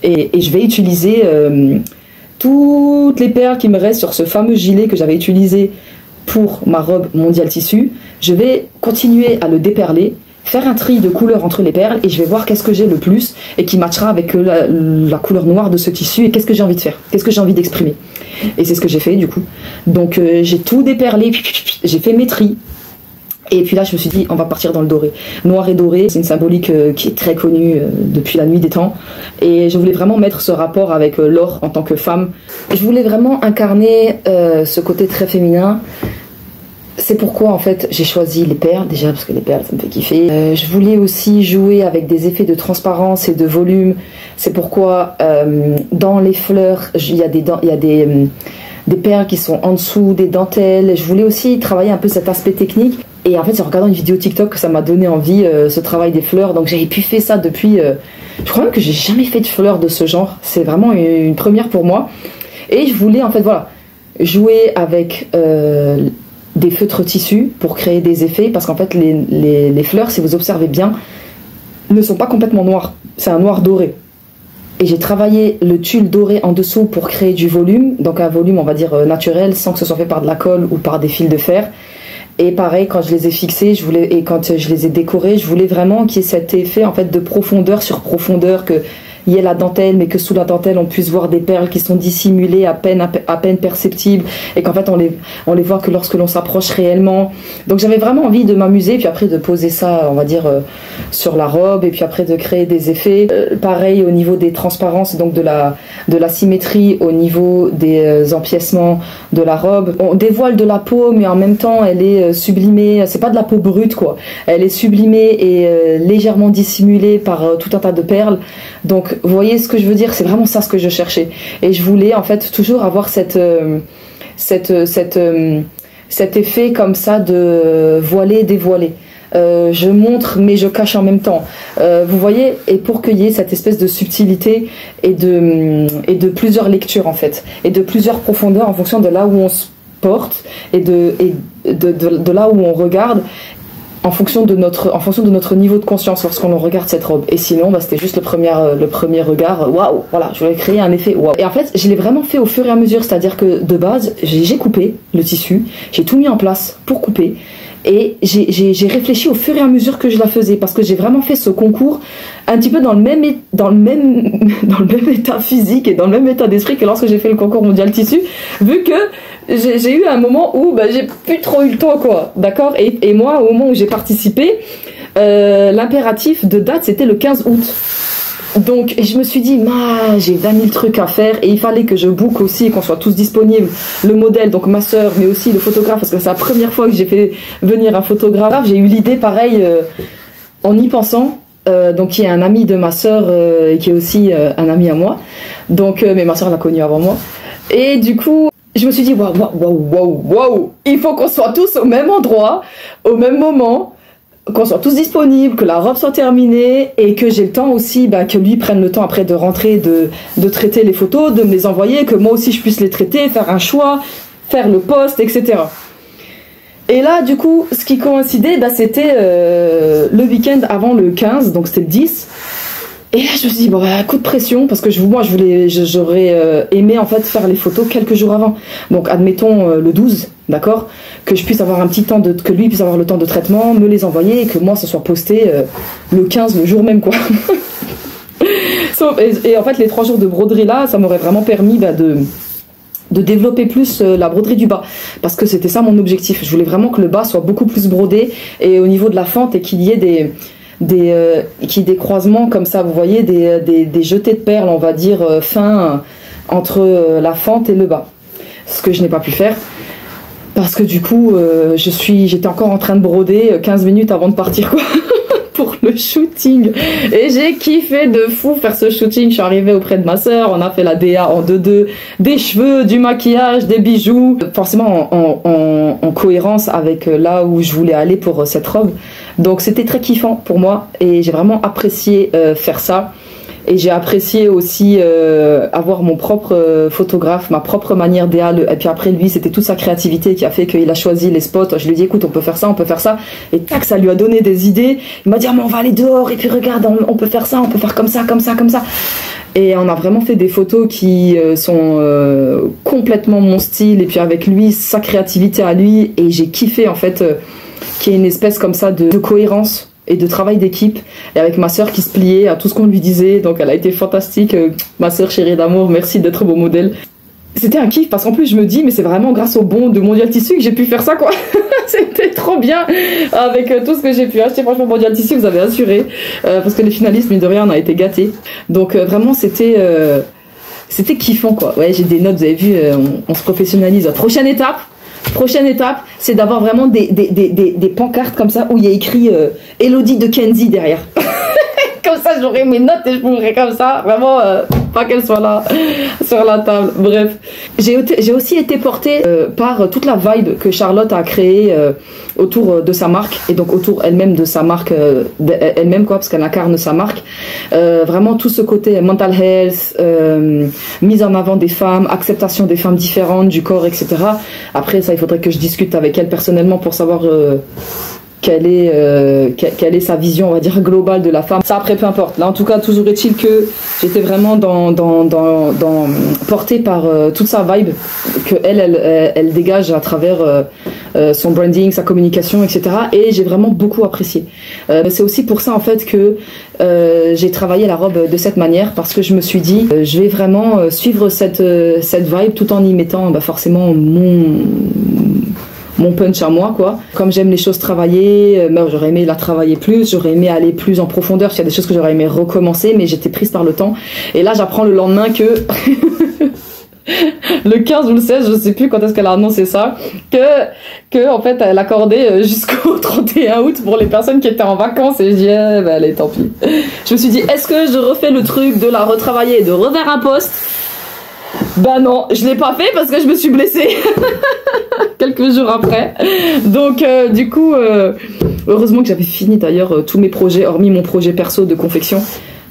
Et je vais utiliser toutes les perles qui me restent sur ce fameux gilet que j'avais utilisé pour ma robe Mondial Tissu. Je vais continuer à le déperler, faire un tri de couleurs entre les perles, et je vais voir qu'est-ce que j'ai le plus et qui matchera avec la couleur noire de ce tissu, et qu'est-ce que j'ai envie de faire, qu'est-ce que j'ai envie d'exprimer. Et c'est ce que j'ai fait du coup. Donc j'ai tout déperlé, j'ai fait mes tris. Et puis là, je me suis dit, on va partir dans le doré. Noir et doré, c'est une symbolique qui est très connue depuis la nuit des temps. Et je voulais vraiment mettre ce rapport avec l'or en tant que femme. Je voulais vraiment incarner ce côté très féminin. C'est pourquoi, en fait, j'ai choisi les perles, déjà parce que les perles, ça me fait kiffer. Je voulais aussi jouer avec des effets de transparence et de volume. C'est pourquoi, dans les fleurs, il y a des perles qui sont en dessous, des dentelles. Je voulais aussi travailler un peu cet aspect technique. Et en fait, c'est en regardant une vidéo TikTok que ça m'a donné envie, ce travail des fleurs. Donc j'avais pu faire ça depuis... je crois même que j'ai jamais fait de fleurs de ce genre. C'est vraiment une première pour moi. Et je voulais, en fait, voilà, jouer avec des feutres tissus pour créer des effets. Parce qu'en fait, les fleurs, si vous observez bien, ne sont pas complètement noires. C'est un noir doré. Et j'ai travaillé le tulle doré en dessous pour créer du volume. Donc un volume, on va dire, naturel, sans que ce soit fait par de la colle ou par des fils de fer. Et pareil, quand je les ai fixés, et quand je les ai décorés, je voulais vraiment qu'il y ait cet effet en fait de profondeur sur profondeur, qu'il y ait la dentelle, mais que sous la dentelle on puisse voir des perles qui sont dissimulées, à peine perceptibles, et qu'en fait on les voit que lorsque l'on s'approche réellement. Donc j'avais vraiment envie de m'amuser, puis après de poser ça, on va dire, sur la robe, et puis après de créer des effets. Pareil au niveau des transparences, donc de la symétrie au niveau des empiècements de la robe. On dévoile de la peau, mais en même temps elle est sublimée, c'est pas de la peau brute quoi. Elle est sublimée et légèrement dissimulée par tout un tas de perles. Donc vous voyez ce que je veux dire, c'est vraiment ça ce que je cherchais. Et je voulais en fait toujours avoir cet effet comme ça de voiler, dévoiler. Je montre mais je cache en même temps. Vous voyez, et pour qu'il y ait cette espèce de subtilité et de plusieurs lectures en fait, et de plusieurs profondeurs en fonction de là où on se porte et de là où on regarde. En fonction de notre niveau de conscience lorsqu'on regarde cette robe. Et sinon, bah, c'était juste le premier regard. Waouh, voilà, je voulais créer un effet waouh. Et en fait, je l'ai vraiment fait au fur et à mesure, c'est-à-dire que de base, j'ai coupé le tissu, j'ai tout mis en place pour couper. Et j'ai réfléchi au fur et à mesure que je la faisais, parce que j'ai vraiment fait ce concours un petit peu dans le même état physique et dans le même état d'esprit que lorsque j'ai fait le concours Mondial Tissu, vu que j'ai eu un moment où bah, j'ai plus trop eu le temps, quoi, d'accord, et moi, au moment où j'ai participé, l'impératif de date, c'était le 15 août. Donc je me suis dit, j'ai 20 000 trucs à faire, et il fallait que je book aussi et qu'on soit tous disponibles, le modèle, donc ma soeur, mais aussi le photographe, parce que c'est la première fois que j'ai fait venir un photographe. J'ai eu l'idée pareil en y pensant, donc qui est un ami de ma soeur et qui est aussi un ami à moi, donc mais ma soeur l'a connu avant moi, et du coup je me suis dit waouh, il faut qu'on soit tous au même endroit, au même moment, qu'on soit tous disponibles, que la robe soit terminée, et que j'ai le temps aussi, que lui prenne le temps après de rentrer, de traiter les photos, de me les envoyer, que moi aussi je puisse les traiter, faire un choix, faire le post, etc. Et là, du coup, ce qui coïncidait, c'était le week-end avant le 15, donc c'était le 10. Et là, je me suis dit, coup de pression, parce que j'aurais aimé en fait faire les photos quelques jours avant. Donc, admettons le 12, d'accord, que je puisse avoir un petit temps que lui puisse avoir le temps de traitement, me les envoyer, et que moi, ça soit posté le 15, le jour même, quoi. Et en fait, les 3 jours de broderie là, ça m'aurait vraiment permis de développer plus la broderie du bas, parce que c'était ça mon objectif. Je voulais vraiment que le bas soit beaucoup plus brodé, et au niveau de la fente, et qu'il y ait des croisements comme ça, vous voyez, des jetés de perles, on va dire, fins entre la fente et le bas. Ce que je n'ai pas pu faire, parce que du coup, j'étais encore en train de broder 15 minutes avant de partir, quoi. pour le shooting. Et j'ai kiffé de fou faire ce shooting. Je suis arrivée auprès de ma sœur, on a fait la DA en 2-2, des cheveux, du maquillage, des bijoux, forcément en cohérence avec là où je voulais aller pour cette robe. Donc c'était très kiffant pour moi et j'ai vraiment apprécié faire ça. Et j'ai apprécié aussi avoir mon propre photographe, ma propre manière d'idéal. Et puis après, lui, c'était toute sa créativité qui a fait qu'il a choisi les spots. Je lui ai dit, écoute, on peut faire ça, on peut faire ça. Et tac, ça lui a donné des idées. Il m'a dit, ah, mais on va aller dehors. Et puis regarde, on peut faire ça, on peut faire comme ça, comme ça, comme ça. Et on a vraiment fait des photos qui sont complètement mon style. Et puis avec lui, sa créativité à lui. Et j'ai kiffé, en fait, qu'il y ait une espèce comme ça de cohérence et de travail d'équipe, et avec ma sœur qui se pliait à tout ce qu'on lui disait, donc elle a été fantastique, ma sœur chérie d'amour, merci d'être mon modèle. C'était un kiff, parce qu'en plus je me dis, mais c'est vraiment grâce au bon de Mondial Tissu que j'ai pu faire ça, quoi. C'était trop bien, avec tout ce que j'ai pu acheter, franchement Mondial Tissu, vous avez assuré, parce que les finalistes, mine de rien, on a été gâtés. Donc vraiment, c'était kiffant, quoi. Ouais, j'ai des notes, vous avez vu, on se professionnalise. Prochaine étape, c'est d'avoir vraiment des pancartes comme ça où il y a écrit Elodie de Kenzie derrière. Comme ça, j'aurai mes notes et je pourrai comme ça, vraiment, pas qu'elles soient là sur la table. Bref, j'ai aussi été portée par toute la vibe que Charlotte a créée autour de sa marque et donc autour elle-même de sa marque, elle-même quoi, parce qu'elle incarne sa marque. Vraiment tout ce côté mental health, mise en avant des femmes, acceptation des femmes différentes, du corps, etc. Après, ça, il faudrait que je discute avec elle personnellement pour savoir quelle est sa vision, on va dire, globale de la femme. Ça, après, peu importe. Là, en tout cas, toujours est-il que j'étais vraiment portée par toute sa vibe que elle dégage à travers son branding, sa communication, etc. Et j'ai vraiment beaucoup apprécié. C'est aussi pour ça, en fait, que j'ai travaillé la robe de cette manière, parce que je me suis dit, je vais vraiment suivre cette vibe tout en y mettant forcément mon punch à moi, quoi. Comme j'aime les choses travaillées, j'aurais aimé la travailler plus, j'aurais aimé aller plus en profondeur, il y a des choses que j'aurais aimé recommencer, mais j'étais prise par le temps. Et là, j'apprends le lendemain que le 15 ou le 16, je sais plus quand est-ce qu'elle a annoncé ça, que en fait, elle accordait jusqu'au 31 août pour les personnes qui étaient en vacances. Et je dis, allez, tant pis. Je me suis dit, est-ce que je refais le truc de la retravailler et de refaire un post? Bah non, je l'ai pas fait parce que je me suis blessée quelques jours après. Donc du coup, heureusement que j'avais fini d'ailleurs tous mes projets, hormis mon projet perso de confection,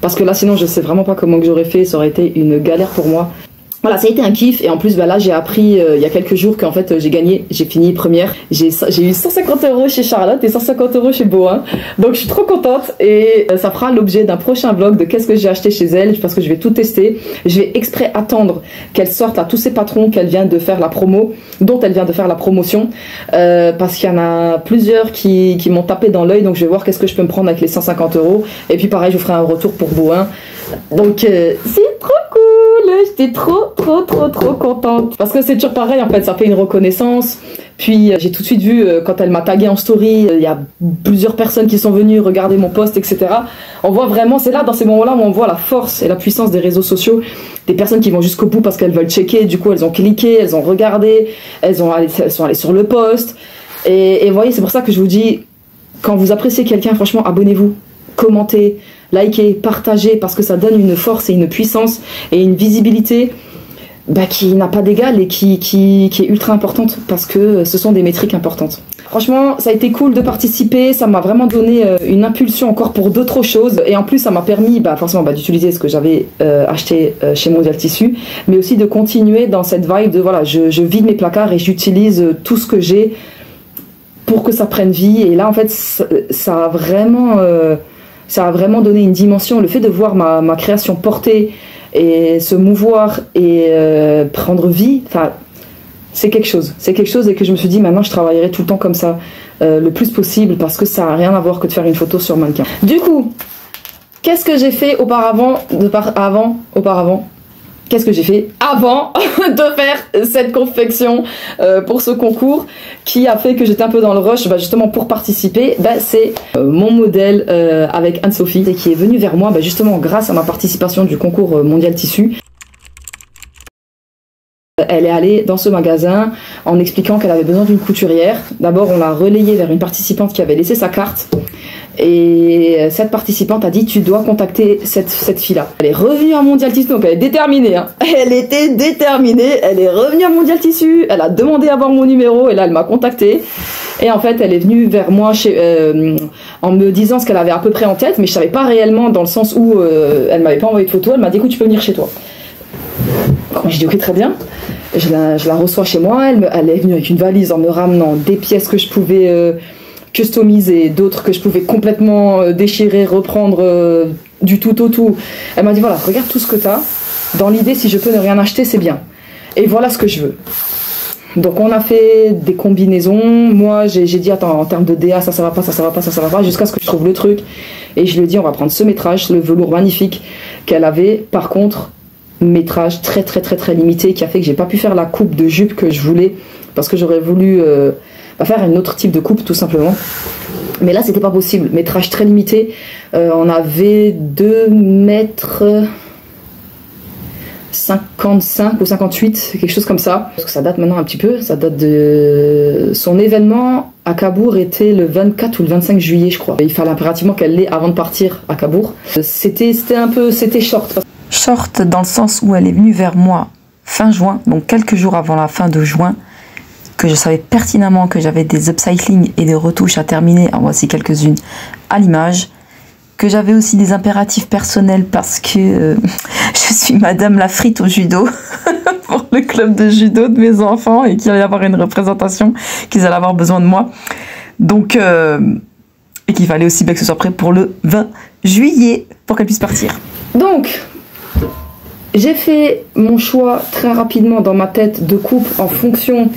parce que là sinon je sais vraiment pas comment que j'aurais fait, ça aurait été une galère pour moi. Voilà, ça a été un kiff, et en plus là j'ai appris il y a quelques jours qu'en fait j'ai gagné, j'ai fini première, j'ai eu 150 € chez Charlotte et 150 € chez Boin, donc je suis trop contente, et ça fera l'objet d'un prochain vlog de qu'est-ce que j'ai acheté chez elle, parce que je vais tout tester. Je vais exprès attendre qu'elle sorte à tous ses patrons qu'elle vient de faire la promo, dont elle vient de faire la promotion, parce qu'il y en a plusieurs qui m'ont tapé dans l'œil, donc je vais voir qu'est-ce que je peux me prendre avec les 150 €, et puis pareil je vous ferai un retour pour Boin. Donc c'est trop cool, j'étais trop contente, parce que c'est toujours pareil en fait, ça fait une reconnaissance. Puis j'ai tout de suite vu quand elle m'a tagué en story, il y a plusieurs personnes qui sont venues regarder mon post, etc. On voit vraiment, c'est là dans ces moments là où on voit la force et la puissance des réseaux sociaux, des personnes qui vont jusqu'au bout parce qu'elles veulent checker, du coup elles ont cliqué, elles ont regardé, elles sont allées sur le post, et vous voyez, c'est pour ça que je vous dis, quand vous appréciez quelqu'un, franchement abonnez-vous, commentez, likez, partagez, parce que ça donne une force et une puissance et une visibilité qui n'a pas d'égal et qui est ultra importante, parce que ce sont des métriques importantes. Franchement, ça a été cool de participer, ça m'a vraiment donné une impulsion encore pour d'autres choses, et en plus ça m'a permis forcément d'utiliser ce que j'avais acheté chez Mondial Tissu, mais aussi de continuer dans cette vibe de voilà, je vide mes placards et j'utilise tout ce que j'ai pour que ça prenne vie. Et là en fait ça a vraiment donné une dimension, le fait de voir ma création porter et se mouvoir et prendre vie, c'est quelque chose, et que je me suis dit maintenant je travaillerai tout le temps comme ça, le plus possible, parce que ça n'a rien à voir que de faire une photo sur mannequin. Du coup, qu'est-ce que j'ai fait auparavant Qu'est-ce que j'ai fait avant de faire cette confection pour ce concours qui a fait que j'étais un peu dans le rush justement pour participer? C'est mon modèle avec Anne-Sophie, qui est venue vers moi justement grâce à ma participation du concours Mondial Tissu. Elle est allée dans ce magasin en expliquant qu'elle avait besoin d'une couturière. D'abord on l'a relayée vers une participante qui avait laissé sa carte. Et cette participante a dit tu dois contacter cette fille-là. Elle est revenue à Mondial Tissu, donc elle est déterminée. Hein. Elle était déterminée, elle est revenue à Mondial Tissu, elle a demandé à avoir mon numéro et là elle m'a contactée. Et en fait elle est venue vers moi en me disant ce qu'elle avait à peu près en tête, mais je savais pas réellement dans le sens où elle m'avait pas envoyé de photo. Elle m'a dit écoute tu peux venir chez toi. J'ai dit ok très bien. Je la reçois chez moi, elle est venue avec une valise en me ramenant des pièces que je pouvais customiser, d'autres que je pouvais complètement déchirer, reprendre du tout au tout. Elle m'a dit voilà, regarde tout ce que tu as. Dans l'idée, si je peux ne rien acheter, c'est bien. Et voilà ce que je veux. Donc on a fait des combinaisons. Moi, j'ai dit attends, en termes de DA, ça va pas, ça va pas, ça va pas, jusqu'à ce que je trouve le truc. Et je lui ai dit on va prendre ce métrage, le velours magnifique qu'elle avait. Par contre, métrage très limité qui a fait que j'ai pas pu faire la coupe de jupe que je voulais parce que j'aurais voulu faire un autre type de coupe tout simplement, mais là c'était pas possible, métrage très limité. On avait 2 mètres 55 ou 58, quelque chose comme ça, parce que ça date maintenant un petit peu, ça date de son événement à Cabourg, était le 24 ou le 25 juillet je crois. Il fallait impérativement qu'elle l'ait avant de partir à Cabourg. C'était short.
Short dans le sens où elle est venue vers moi fin juin, donc quelques jours avant la fin de juin, que je savais pertinemment que j'avais des upcycling et des retouches à terminer, en voici quelques-unes à l'image, que j'avais aussi des impératifs personnels parce que je suis madame la frite au judo pour le club de judo de mes enfants et qu'il allait y avoir une représentation, qu'ils allaient avoir besoin de moi, donc et qu'il fallait aussi bien que ce soit prêt pour le 20 juillet pour qu'elle puisse partir.
Donc j'ai fait mon choix très rapidement dans ma tête de coupe en fonction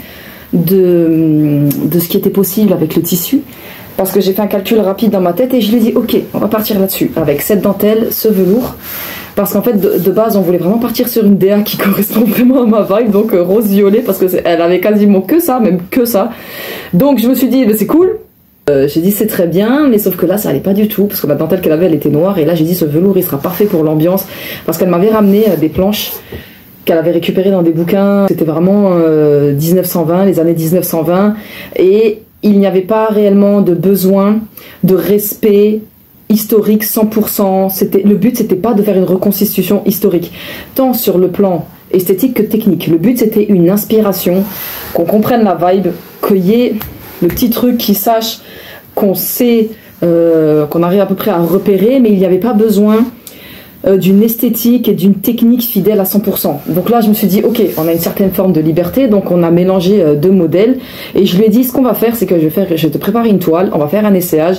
de ce qui était possible avec le tissu, parce que j'ai fait un calcul rapide dans ma tête et je lui ai dit ok, on va partir là-dessus avec cette dentelle, ce velours, parce qu'en fait de base on voulait vraiment partir sur une DA qui correspond vraiment à ma vibe, donc rose violet, parce que elle avait quasiment que ça, même que ça, donc je me suis dit c'est cool. J'ai dit c'est très bien, mais sauf que là ça allait pas du tout, parce que la dentelle qu'elle avait elle était noire, et là j'ai dit ce velours il sera parfait pour l'ambiance, parce qu'elle m'avait ramené des planches qu'elle avait récupérées dans des bouquins, c'était vraiment 1920, les années 1920, et il n'y avait pas réellement de besoin de respect historique 100%, le but c'était pas de faire une reconstitution historique, tant sur le plan esthétique que technique. Le but c'était une inspiration, qu'on comprenne la vibe, qu'il y ait le petit truc qui sache qu'on sait, qu'on arrive à peu près à repérer, mais il n'y avait pas besoin d'une esthétique et d'une technique fidèle à 100%. Donc là je me suis dit ok, on a une certaine forme de liberté, donc on a mélangé 2 modèles, et je lui ai dit ce qu'on va faire c'est que je vais te préparer une toile, on va faire un essayage,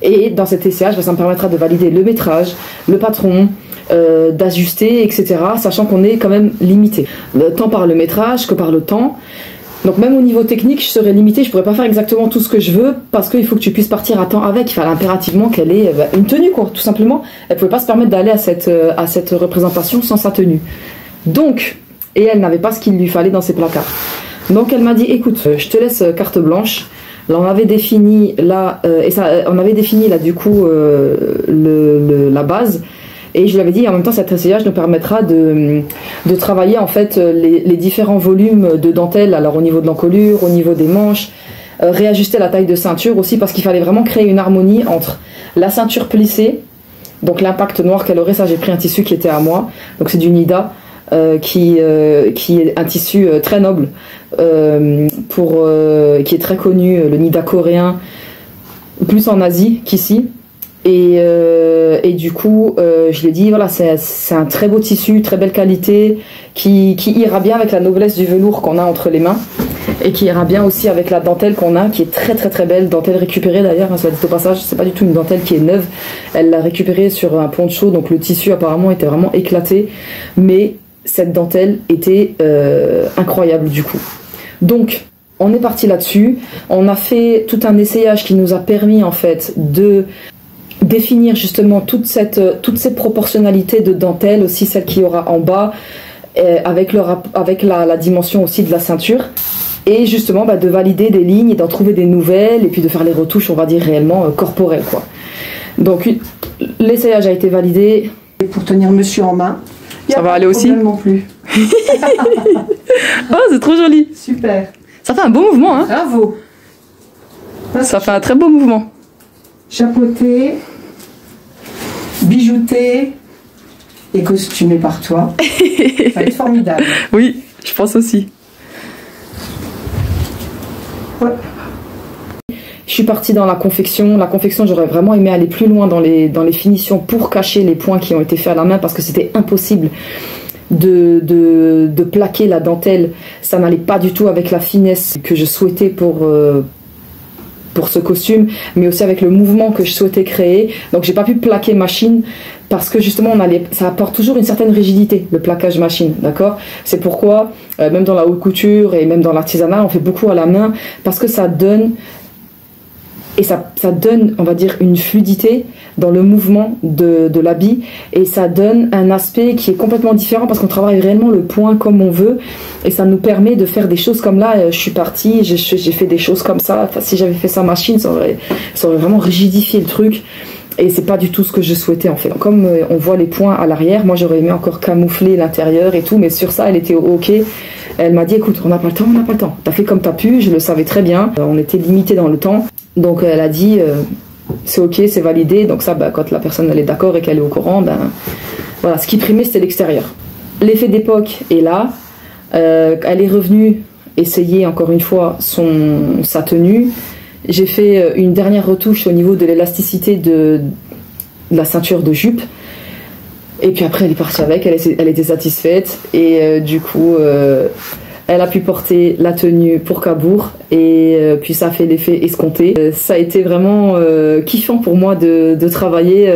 et dans cet essayage ça me permettra de valider le métrage, le patron, d'ajuster, etc., sachant qu'on est quand même limité, tant par le métrage que par le temps. Donc même au niveau technique, je serais limitée, je pourrais pas faire exactement tout ce que je veux, parce qu'il faut que tu puisses partir à temps avec. Il fallait impérativement qu'elle ait une tenue, quoi, tout simplement. Elle pouvait pas se permettre d'aller à cette représentation sans sa tenue. Donc, et elle n'avait pas ce qu'il lui fallait dans ses placards. Donc elle m'a dit, écoute, je te laisse carte blanche. Là on avait défini là, on avait défini là du coup la base. Et je lui avais dit, en même temps, cet essayage nous permettra de travailler en fait les différents volumes de dentelle, alors au niveau de l'encolure, au niveau des manches, réajuster la taille de ceinture aussi, parce qu'il fallait vraiment créer une harmonie entre la ceinture plissée, donc l'impact noir qu'elle aurait, ça j'ai pris un tissu qui était à moi, donc c'est du Nida, qui est un tissu très noble, qui est très connu, le Nida coréen, plus en Asie qu'ici. Et du coup, je lui ai dit, voilà, c'est un très beau tissu, très belle qualité, qui ira bien avec la noblesse du velours qu'on a entre les mains, et qui ira bien aussi avec la dentelle qu'on a, qui est très belle, dentelle récupérée d'ailleurs, hein, ça va dit au passage, c'est pas du tout une dentelle qui est neuve, elle l'a récupérée sur un poncho, donc le tissu apparemment était vraiment éclaté, mais cette dentelle était incroyable du coup. Donc, on est parti là-dessus, on a fait tout un essayage qui nous a permis en fait de définir justement toutes ces proportionnalités de dentelle, aussi celle qu'il y aura en bas, avec la dimension aussi de la ceinture, et justement de valider des lignes et d'en trouver des nouvelles, et puis de faire les retouches, on va dire, réellement corporelles, quoi. Donc l'essayage a été validé.
Et pour tenir monsieur en main,
ça va aller aussi
non plus.
Oh, c'est trop joli.
Super.
Ça fait un beau mouvement, hein.
Bravo.
Ça fait un très beau mouvement.
chapeauté, bijouté et costumé par toi. Ça va être formidable.
Oui, je pense aussi.
Ouais.
Je suis partie dans la confection. La confection, j'aurais vraiment aimé aller plus loin dans les finitions pour cacher les points qui ont été faits à la main parce que c'était impossible de plaquer la dentelle. Ça n'allait pas du tout avec la finesse que je souhaitais pour ce costume, mais aussi avec le mouvement que je souhaitais créer. Donc j'ai pas pu plaquer machine parce que justement ça apporte toujours une certaine rigidité, le plaquage machine, d'accord? C'est pourquoi même dans la haute couture et même dans l'artisanat, on fait beaucoup à la main parce que ça donne on va dire, une fluidité dans le mouvement de l'habit et ça donne un aspect qui est complètement différent parce qu'on travaille réellement le point comme on veut et ça nous permet de faire des choses comme là. Je suis partie, j'ai fait des choses comme ça. Enfin, si j'avais fait ça machine, ça aurait vraiment rigidifié le truc et c'est pas du tout ce que je souhaitais en fait. Comme on voit les points à l'arrière, moi j'aurais aimé encore camoufler l'intérieur et tout, mais sur ça elle était ok. Elle m'a dit écoute, on n'a pas le temps, t'as fait comme t'as pu, je le savais très bien, on était limité dans le temps. Donc elle a dit c'est ok, c'est validé. Donc ça, quand la personne elle est d'accord et qu'elle est au courant, voilà, ce qui primait c'était l'extérieur. L'effet d'époque est là. Elle est revenue essayer encore une fois sa tenue. J'ai fait une dernière retouche au niveau de l'élasticité de la ceinture de jupe. Et puis après elle est partie avec, elle était satisfaite et du coup elle a pu porter la tenue pour Cabourg et puis ça a fait l'effet escompté. Ça a été vraiment kiffant pour moi de travailler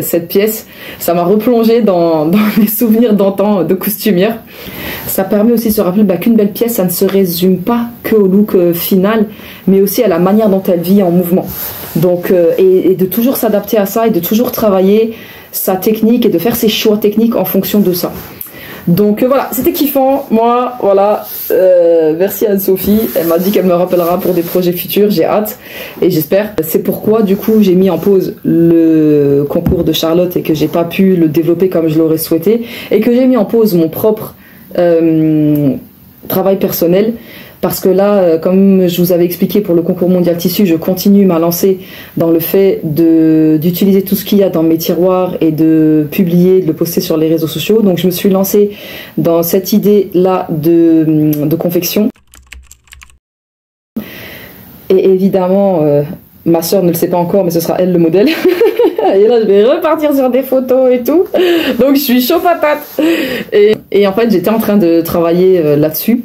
cette pièce. Ça m'a replongé dans mes souvenirs d'antan de costumière. Ça permet aussi de se rappeler qu'une belle pièce, ça ne se résume pas que au look final, mais aussi à la manière dont elle vit en mouvement. Donc, et de toujours s'adapter à ça et de toujours travailler sa technique et de faire ses choix techniques en fonction de ça. Donc voilà, c'était kiffant. Moi, voilà, merci à Anne-Sophie. Elle m'a dit qu'elle me rappellera pour des projets futurs. J'ai hâte et j'espère. C'est pourquoi, du coup, j'ai mis en pause le concours de Charlotte et que j'ai pas pu le développer comme je l'aurais souhaité et que j'ai mis en pause mon propre travail personnel. Parce que là, comme je vous avais expliqué pour le concours mondial tissu, je continue ma lancée dans le fait d'utiliser tout ce qu'il y a dans mes tiroirs et de publier, de le poster sur les réseaux sociaux. Donc je me suis lancée dans cette idée-là de confection. Et évidemment, ma soeur ne le sait pas encore, mais ce sera elle le modèle. Et là, je vais repartir sur des photos et tout. Donc je suis chaud patate. Et en fait, j'étais en train de travailler là-dessus.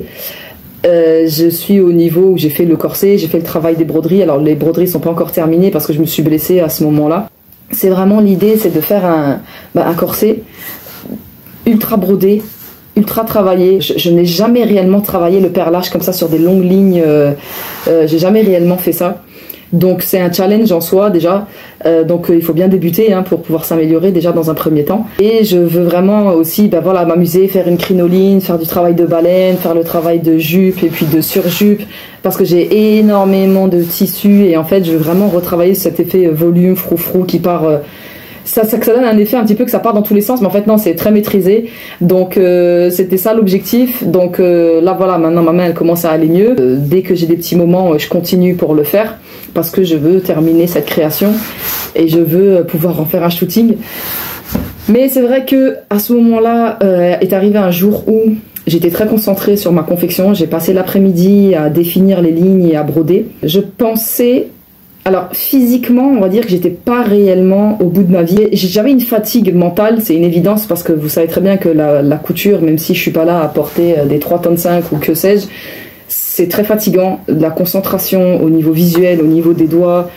Je suis au niveau où j'ai fait le corset, j'ai fait le travail des broderies. Alors les broderies sont pas encore terminées parce que je me suis blessée à ce moment-là. C'est vraiment l'idée, c'est de faire un corset ultra brodé, ultra travaillé. Je n'ai jamais réellement travaillé le perlage comme ça sur des longues lignes. J'ai jamais réellement fait ça. Donc c'est un challenge en soi déjà, donc il faut bien débuter pour pouvoir s'améliorer déjà dans un premier temps. Et je veux vraiment aussi voilà, m'amuser, faire une crinoline, faire du travail de baleine, faire le travail de jupe et puis de surjupe, parce que j'ai énormément de tissu et en fait je veux vraiment retravailler cet effet volume, froufrou qui part... Ça donne un effet un petit peu que ça part dans tous les sens, mais en fait non, c'est très maîtrisé. Donc c'était ça l'objectif. Donc là voilà, maintenant ma main elle commence à aller mieux. Dès que j'ai des petits moments, je continue pour le faire parce que je veux terminer cette création et je veux pouvoir en faire un shooting. Mais c'est vrai que à ce moment-là est arrivé un jour où j'étais très concentrée sur ma confection. J'ai passé l'après-midi à définir les lignes et à broder. Je pensais... Alors physiquement, on va dire que j'étais pas réellement au bout de ma vie. J'avais une fatigue mentale, c'est une évidence parce que vous savez très bien que la couture, même si je suis pas là à porter des 3,5 tonnes ou que sais-je, c'est très fatigant. La concentration au niveau visuel, au niveau des doigts,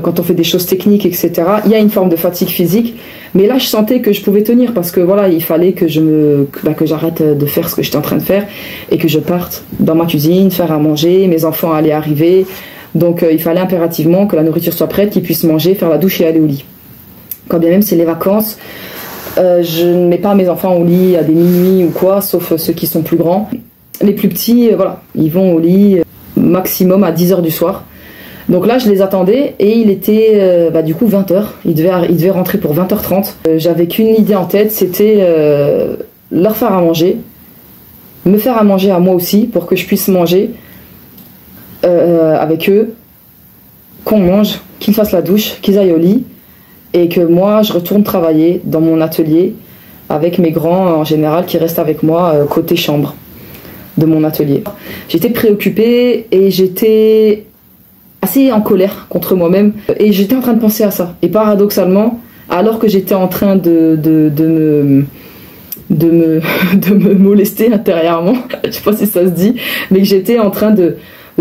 quand on fait des choses techniques, etc. Il y a une forme de fatigue physique. Mais là, je sentais que je pouvais tenir parce que voilà, il fallait que que j'arrête de faire ce que j'étais en train de faire et que je parte dans ma cuisine, faire à manger, mes enfants allaient arriver. Donc il fallait impérativement que la nourriture soit prête, qu'ils puissent manger, faire la douche et aller au lit. Quand bien même c'est les vacances, je ne mets pas mes enfants au lit à des minuit ou quoi, sauf ceux qui sont plus grands. Les plus petits, voilà, ils vont au lit maximum à 10h du soir. Donc là je les attendais et il était du coup 20h, ils devaient rentrer pour 20h30. J'avais qu'une idée en tête, c'était leur faire à manger, me faire à manger à moi aussi pour que je puisse manger avec eux, qu'on mange, qu'ils fassent la douche, qu'ils aillent au lit, et que moi je retourne travailler dans mon atelier avec mes grands en général qui restent avec moi côté chambre de mon atelier. J'étais préoccupée et j'étais assez en colère contre moi-même et j'étais en train de penser à ça. Et paradoxalement, alors que j'étais en train de me molester intérieurement, je sais pas si ça se dit, mais que j'étais en train de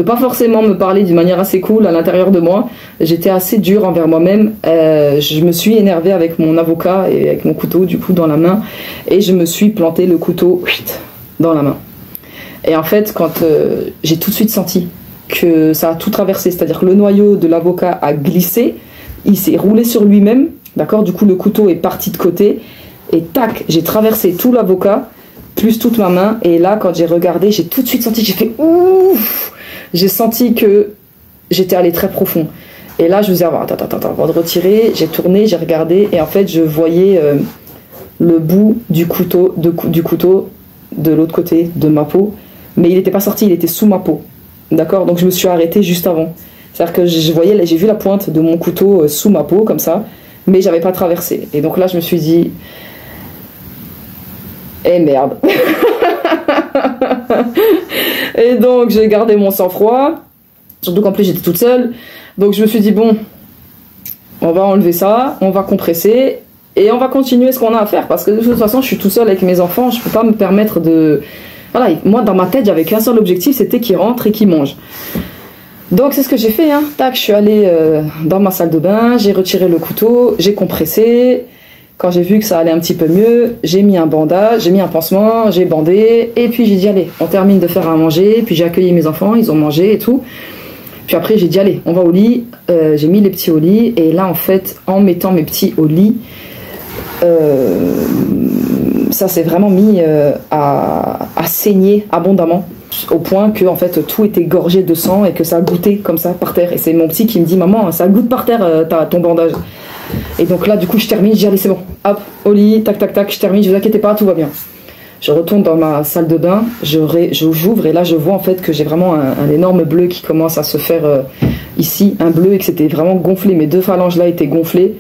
pas forcément me parler d'une manière assez cool à l'intérieur de moi, j'étais assez dure envers moi-même, je me suis énervée avec mon avocat et avec mon couteau du coup dans la main, et je me suis planté le couteau dans la main. Et en fait, quand j'ai tout de suite senti que ça a tout traversé, c'est-à-dire que le noyau de l'avocat a glissé, il s'est roulé sur lui-même, d'accord, du coup le couteau est parti de côté, et tac, j'ai traversé tout l'avocat, plus toute ma main, et là quand j'ai regardé, j'ai tout de suite senti, j'ai fait ouf, j'ai senti que j'étais allé très profond. Et là je me disais, attends, avant de retirer, j'ai tourné, j'ai regardé, et en fait je voyais le bout du couteau de l'autre côté de ma peau, mais il n'était pas sorti, il était sous ma peau, d'accord, donc je me suis arrêtée juste avant. C'est-à-dire que j'ai vu la pointe de mon couteau sous ma peau, comme ça, mais j'avais pas traversé. Et donc là, je me suis dit, eh merde. Et donc, j'ai gardé mon sang-froid, surtout qu'en plus, j'étais toute seule. Donc, je me suis dit, bon, on va enlever ça, on va compresser, et on va continuer ce qu'on a à faire, parce que de toute façon, je suis toute seule avec mes enfants, je peux pas me permettre de... Voilà, moi, dans ma tête, j'avais qu'un seul objectif, c'était qu'ils rentrent et qu'ils mangent. Donc c'est ce que j'ai fait, hein. Tac, je suis allée dans ma salle de bain, j'ai retiré le couteau, j'ai compressé. Quand j'ai vu que ça allait un petit peu mieux, j'ai mis un bandage, j'ai mis un pansement, j'ai bandé, et puis j'ai dit allez, on termine de faire à manger, puis j'ai accueilli mes enfants, ils ont mangé et tout. Puis après j'ai dit allez, on va au lit, j'ai mis les petits au lit, et là en fait, en mettant mes petits au lit, ça s'est vraiment mis à saigner abondamment, au point que en fait tout était gorgé de sang et que ça goûtait comme ça par terre. Et c'est mon petit qui me dit maman, ça goûte par terre ton bandage. Et donc là du coup je termine, je dis allez c'est bon, hop, au lit, tac tac tac, je termine, je vous inquiétez pas, tout va bien. Je retourne dans ma salle de bain, j'ouvre et là je vois en fait que j'ai vraiment un énorme bleu qui commence à se faire ici, un bleu, et que c'était vraiment gonflé, mes deux phalanges là étaient gonflées.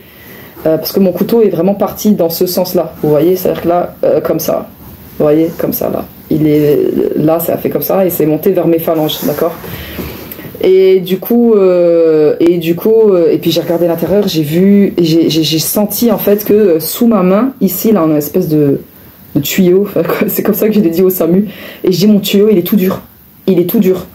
Parce que mon couteau est vraiment parti dans ce sens-là, vous voyez, c'est-à-dire que là, comme ça, vous voyez, comme ça, là. Il est là, ça a fait comme ça, et c'est monté vers mes phalanges, d'accord. Et du coup, et puis j'ai regardé l'intérieur, j'ai vu, j'ai senti en fait que sous ma main, ici, là, on a une espèce de tuyau, c'est comme ça que je l'ai dit au SAMU, et je dis mon tuyau, il est tout dur,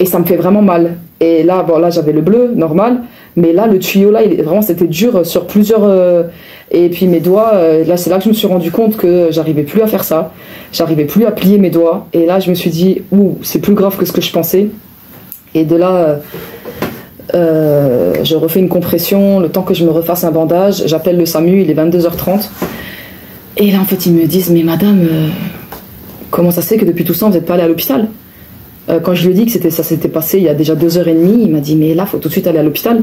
et ça me fait vraiment mal. Et là, bon, là j'avais le bleu, normal, mais là le tuyau là, vraiment c'était dur sur plusieurs... et puis mes doigts, là c'est là que je me suis rendu compte que j'arrivais plus à faire ça, j'arrivais plus à plier mes doigts, et là je me suis dit, ouh, c'est plus grave que ce que je pensais. Et de là, je refais une compression, le temps que je me refasse un bandage, j'appelle le SAMU, il est 22h30, et là en fait ils me disent, mais madame, comment ça se fait que depuis tout ça vous n'êtes pas allée à l'hôpital? Quand je lui ai dit que ça s'était passé il y a déjà 2h30, il m'a dit mais là faut tout de suite aller à l'hôpital.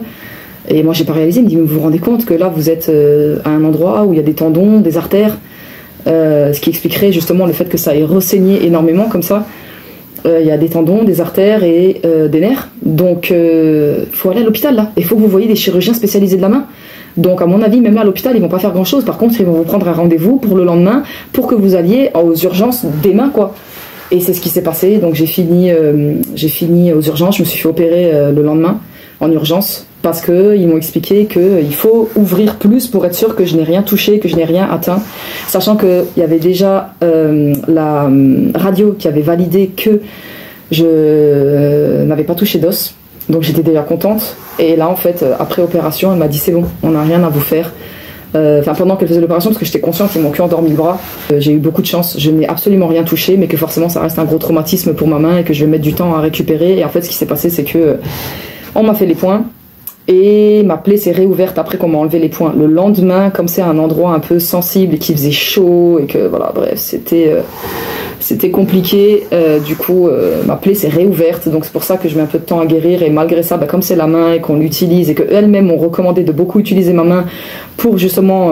Et moi j'ai pas réalisé, il me dit mais vous vous rendez compte que là vous êtes à un endroit où il y a des tendons, des artères, ce qui expliquerait justement le fait que ça ait ressaigné énormément comme ça. Il y a des tendons, des artères et des nerfs, donc faut aller à l'hôpital là. Il faut que vous voyez des chirurgiens spécialisés de la main. Donc à mon avis même à l'hôpital ils vont pas faire grand chose, par contre ils vont vous prendre un rendez-vous pour le lendemain pour que vous alliez aux urgences demain quoi. Et c'est ce qui s'est passé, donc j'ai fini aux urgences, je me suis fait opérer le lendemain en urgence parce qu'ils m'ont expliqué qu'il faut ouvrir plus pour être sûr que je n'ai rien touché, que je n'ai rien atteint, sachant qu'il y avait déjà la radio qui avait validé que je n'avais pas touché d'os, donc j'étais déjà contente. Et là en fait, après opération, elle m'a dit c'est bon, on n'a rien à vous faire. Pendant qu'elle faisait l'opération, parce que j'étais consciente, ils m'ont que endormi le bras. J'ai eu beaucoup de chance, je n'ai absolument rien touché, mais que forcément ça reste un gros traumatisme pour ma main et que je vais mettre du temps à récupérer. Et en fait, ce qui s'est passé, c'est que on m'a fait les poings et ma plaie s'est réouverte après qu'on m'a enlevé les poings. Le lendemain, comme c'est un endroit un peu sensible et qui faisait chaud et que voilà, bref, c'était compliqué. Du coup, ma plaie s'est réouverte, donc c'est pour ça que je mets un peu de temps à guérir. Et malgré ça, comme c'est la main et qu'on l'utilise et qu'elles-mêmes m'ont recommandé de beaucoup utiliser ma main pour justement,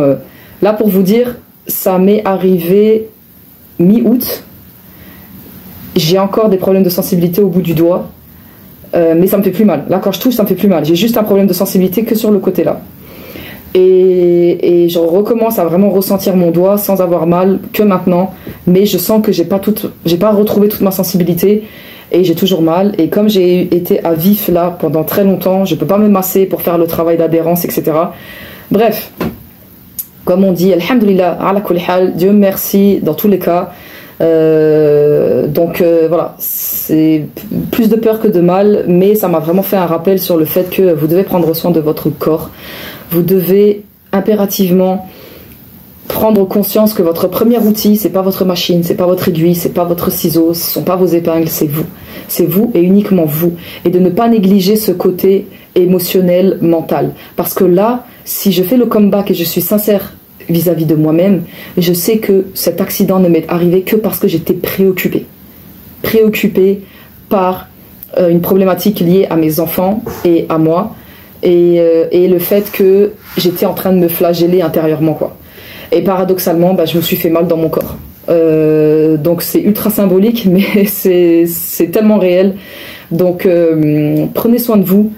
là pour vous dire, ça m'est arrivé mi-août. J'ai encore des problèmes de sensibilité au bout du doigt. mais ça me fait plus mal. Là, quand je touche, ça me fait plus mal. J'ai juste un problème de sensibilité que sur le côté là. Et je recommence à vraiment ressentir mon doigt sans avoir mal que maintenant, mais je sens que j'ai pas retrouvé toute ma sensibilité et j'ai toujours mal. Et comme j'ai été à vif là pendant très longtemps, je peux pas me masser pour faire le travail d'adhérence, etc. Bref, comme on dit, alhamdulillah, ala kulli hal, Dieu merci dans tous les cas. Voilà, c'est plus de peur que de mal, mais ça m'a vraiment fait un rappel sur le fait que vous devez prendre soin de votre corps. Vous devez impérativement prendre conscience que votre premier outil, c'est pas votre machine, c'est pas votre aiguille, c'est pas votre ciseau, ce sont pas vos épingles, c'est vous. C'est vous et uniquement vous. Et de ne pas négliger ce côté émotionnel, mental. Parce que là, si je fais le comeback et je suis sincère vis-à-vis de moi-même, je sais que cet accident ne m'est arrivé que parce que j'étais préoccupée. Préoccupée par une problématique liée à mes enfants et à moi. Et le fait que j'étais en train de me flageller intérieurement, quoi. Et paradoxalement, je me suis fait mal dans mon corps. Donc c'est ultra symbolique, mais c'est tellement réel. Donc prenez soin de vous.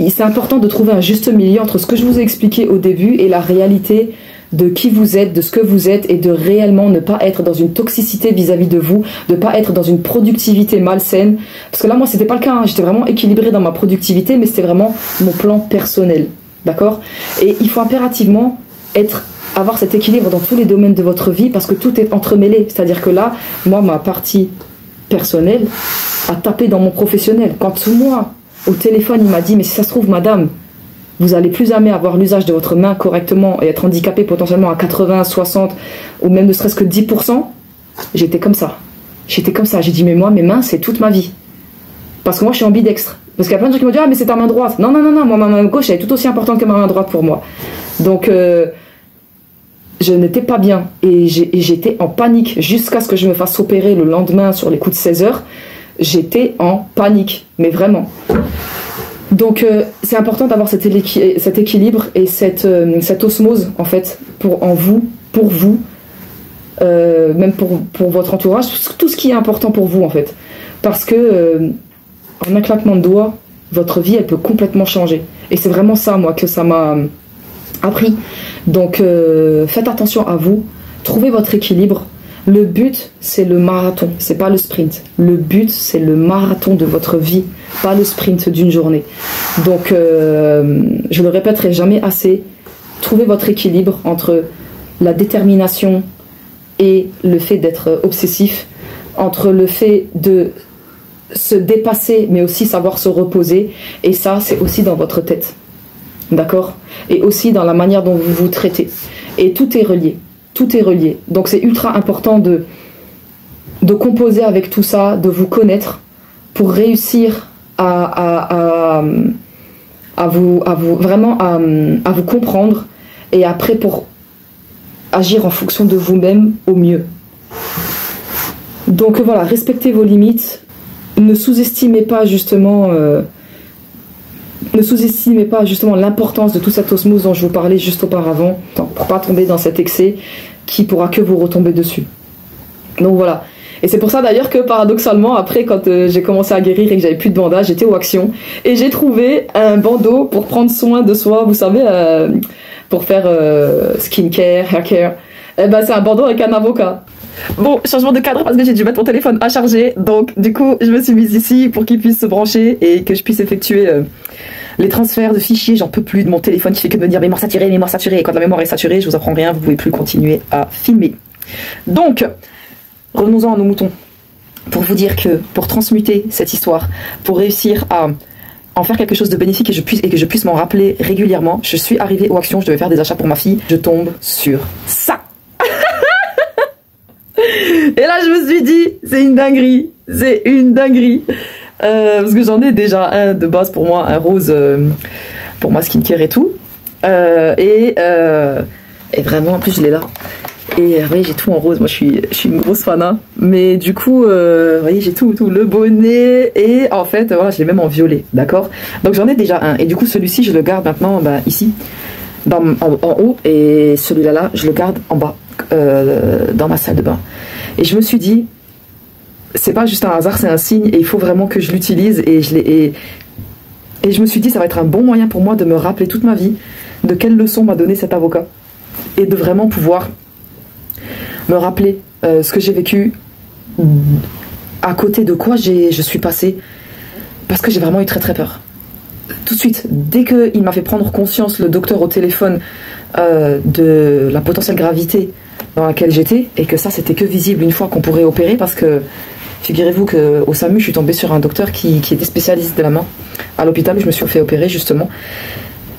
C'est important de trouver un juste milieu entre ce que je vous ai expliqué au début et la réalité de qui vous êtes, de ce que vous êtes, et de réellement ne pas être dans une toxicité vis-à-vis de vous, de pas être dans une productivité malsaine. Parce que là, moi, c'était pas le cas, hein. J'étais vraiment équilibrée dans ma productivité, mais c'était vraiment mon plan personnel, d'accord? Et il faut impérativement avoir cet équilibre dans tous les domaines de votre vie, parce que tout est entremêlé. C'est-à-dire que là, moi, ma partie personnelle a tapé dans mon professionnel. Quand moi, au téléphone, il m'a dit, mais si ça se trouve, madame, vous allez plus jamais avoir l'usage de votre main correctement et être handicapé potentiellement à 80, 60 ou même ne serait-ce que 10%, j'étais comme ça. J'ai dit, mais moi, mes mains, c'est toute ma vie. Parce que moi, je suis ambidextre. Parce qu'il y a plein de gens qui me disent, ah, mais c'est ta main droite. Non, moi, ma main gauche, elle est tout aussi importante que ma main droite pour moi. Donc, je n'étais pas bien. Et j'étais en panique jusqu'à ce que je me fasse opérer le lendemain sur les coups de 16 heures. J'étais en panique. Mais vraiment. Donc c'est important d'avoir cet équilibre et cette osmose en fait pour vous, même pour votre entourage, tout ce qui est important pour vous en fait. Parce que en un claquement de doigts, votre vie elle peut complètement changer. Et c'est vraiment ça moi que ça m'a appris. Donc faites attention à vous, trouvez votre équilibre. Le but, c'est le marathon, c'est pas le sprint. Le but, c'est le marathon de votre vie, pas le sprint d'une journée. Donc, je le répéterai jamais assez, trouvez votre équilibre entre la détermination et le fait d'être obsessif, entre le fait de se dépasser, mais aussi savoir se reposer, et ça, c'est aussi dans votre tête. D'accord? Et aussi dans la manière dont vous vous traitez. Et tout est relié. Tout est relié. Donc c'est ultra important de composer avec tout ça, de vous connaître pour réussir à vous comprendre et après pour agir en fonction de vous-même au mieux. Donc voilà, respectez vos limites. Ne sous-estimez pas justement l'importance de toute cette osmose dont je vous parlais juste auparavant, pour pas tomber dans cet excès qui pourra que vous retomber dessus. Donc voilà. Et c'est pour ça d'ailleurs que paradoxalement, après quand j'ai commencé à guérir et que j'avais plus de bandage, j'étais au Action et j'ai trouvé un bandeau pour prendre soin de soi, vous savez, pour faire skincare, haircare. Et ben c'est un bandeau avec un avocat. Bon, changement de cadre parce que j'ai dû mettre mon téléphone à charger, donc du coup je me suis mise ici pour qu'il puisse se brancher et que je puisse effectuer les transferts de fichiers. J'en peux plus de mon téléphone qui fait que de me dire mémoire saturée, et quand la mémoire est saturée, je vous apprends rien, vous pouvez plus continuer à filmer. Donc, revenons-en à nos moutons, pour vous dire que pour transmuter cette histoire, pour réussir à en faire quelque chose de bénéfique et que je puisse m'en rappeler régulièrement, je suis arrivée aux Actions, je devais faire des achats pour ma fille, je tombe sur ça. Et là je me suis dit, c'est une dinguerie, parce que j'en ai déjà un de base pour moi, un rose pour ma skincare et tout, et vraiment en plus je l'ai là, et vous voyez j'ai tout en rose, moi je suis une grosse fan, mais du coup vous voyez j'ai tout, le bonnet, et en fait voilà je l'ai même en violet, d'accord, donc j'en ai déjà un, et du coup celui-ci je le garde maintenant ici en haut, et celui-là je le garde en bas dans ma salle de bain. Et je me suis dit, c'est pas juste un hasard, c'est un signe et il faut vraiment que je l'utilise et je me suis dit ça va être un bon moyen pour moi de me rappeler toute ma vie de quelle leçon m'a donné cet avocat et de vraiment pouvoir me rappeler ce que j'ai vécu, à côté de quoi je suis passée, parce que j'ai vraiment eu très très peur. Tout de suite, dès qu'il m'a fait prendre conscience, le docteur au téléphone, de la potentielle gravité dans laquelle j'étais, et que ça c'était que visible une fois qu'on pourrait opérer, parce que figurez-vous qu'au SAMU je suis tombée sur un docteur qui était spécialiste de la main à l'hôpital où je me suis fait opérer justement,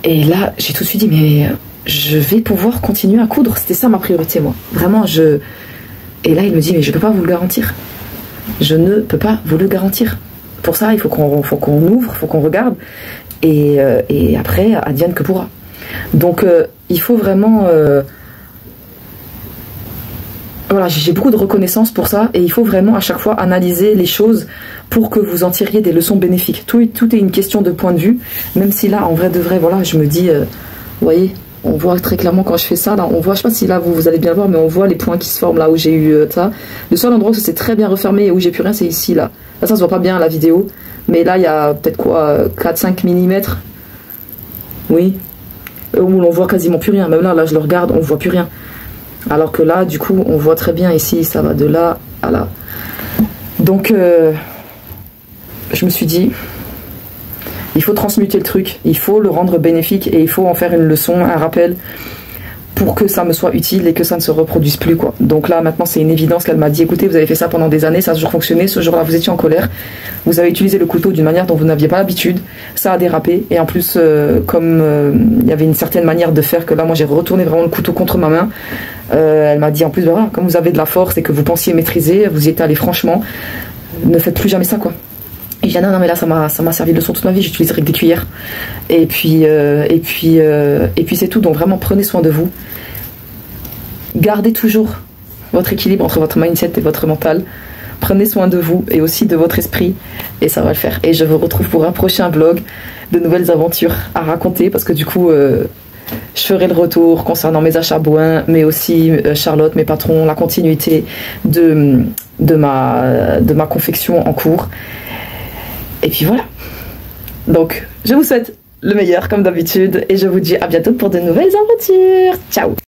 et là j'ai tout de suite dit mais je vais pouvoir continuer à coudre, c'était ça ma priorité moi, vraiment et là il me dit mais je peux pas vous le garantir, je ne peux pas vous le garantir, pour ça il faut qu'on ouvre, il faut qu'on regarde, et après advienne que pourra. Donc il faut vraiment voilà, j'ai beaucoup de reconnaissance pour ça, et il faut vraiment à chaque fois analyser les choses pour que vous en tiriez des leçons bénéfiques. Tout est une question de point de vue, même si là en vrai de vrai, voilà, je me dis vous voyez, on voit très clairement quand je fais ça, là on voit, je sais pas si là vous allez bien voir, mais on voit les points qui se forment là où j'ai eu ça. Le seul endroit où c'est très bien refermé et où j'ai plus rien, c'est ici là ça se voit pas bien à la vidéo, mais là il y a peut-être quoi 4-5 mm, oui, où l'on voit quasiment plus rien, même là je le regarde, on voit plus rien, alors que là du coup on voit très bien ici, ça va de là à là. Donc je me suis dit il faut transmuter le truc, il faut le rendre bénéfique et il faut en faire une leçon, un rappel, pour que ça me soit utile et que ça ne se reproduise plus quoi. Donc là maintenant c'est une évidence qu'elle m'a dit écoutez, vous avez fait ça pendant des années, ça a toujours fonctionné, ce jour-là vous étiez en colère, vous avez utilisé le couteau d'une manière dont vous n'aviez pas l'habitude, ça a dérapé, et en plus comme il y avait une certaine manière de faire que là moi j'ai retourné vraiment le couteau contre ma main, elle m'a dit en plus voilà, comme vous avez de la force et que vous pensiez maîtriser, vous y êtes allé franchement, ne faites plus jamais ça quoi. Et j'ai dit non mais là ça m'a servi de leçon toute ma vie, j'utiliserai que des cuillères. Et puis c'est tout, donc vraiment prenez soin de vous. Gardez toujours votre équilibre entre votre mindset et votre mental. Prenez soin de vous et aussi de votre esprit et ça va le faire. Et je vous retrouve pour un prochain vlog, de nouvelles aventures à raconter, parce que du coup je ferai le retour concernant mes achats Boin, mais aussi Charlotte, mes patrons, la continuité de ma confection en cours. Et puis voilà. Donc, je vous souhaite le meilleur comme d'habitude et je vous dis à bientôt pour de nouvelles aventures. Ciao!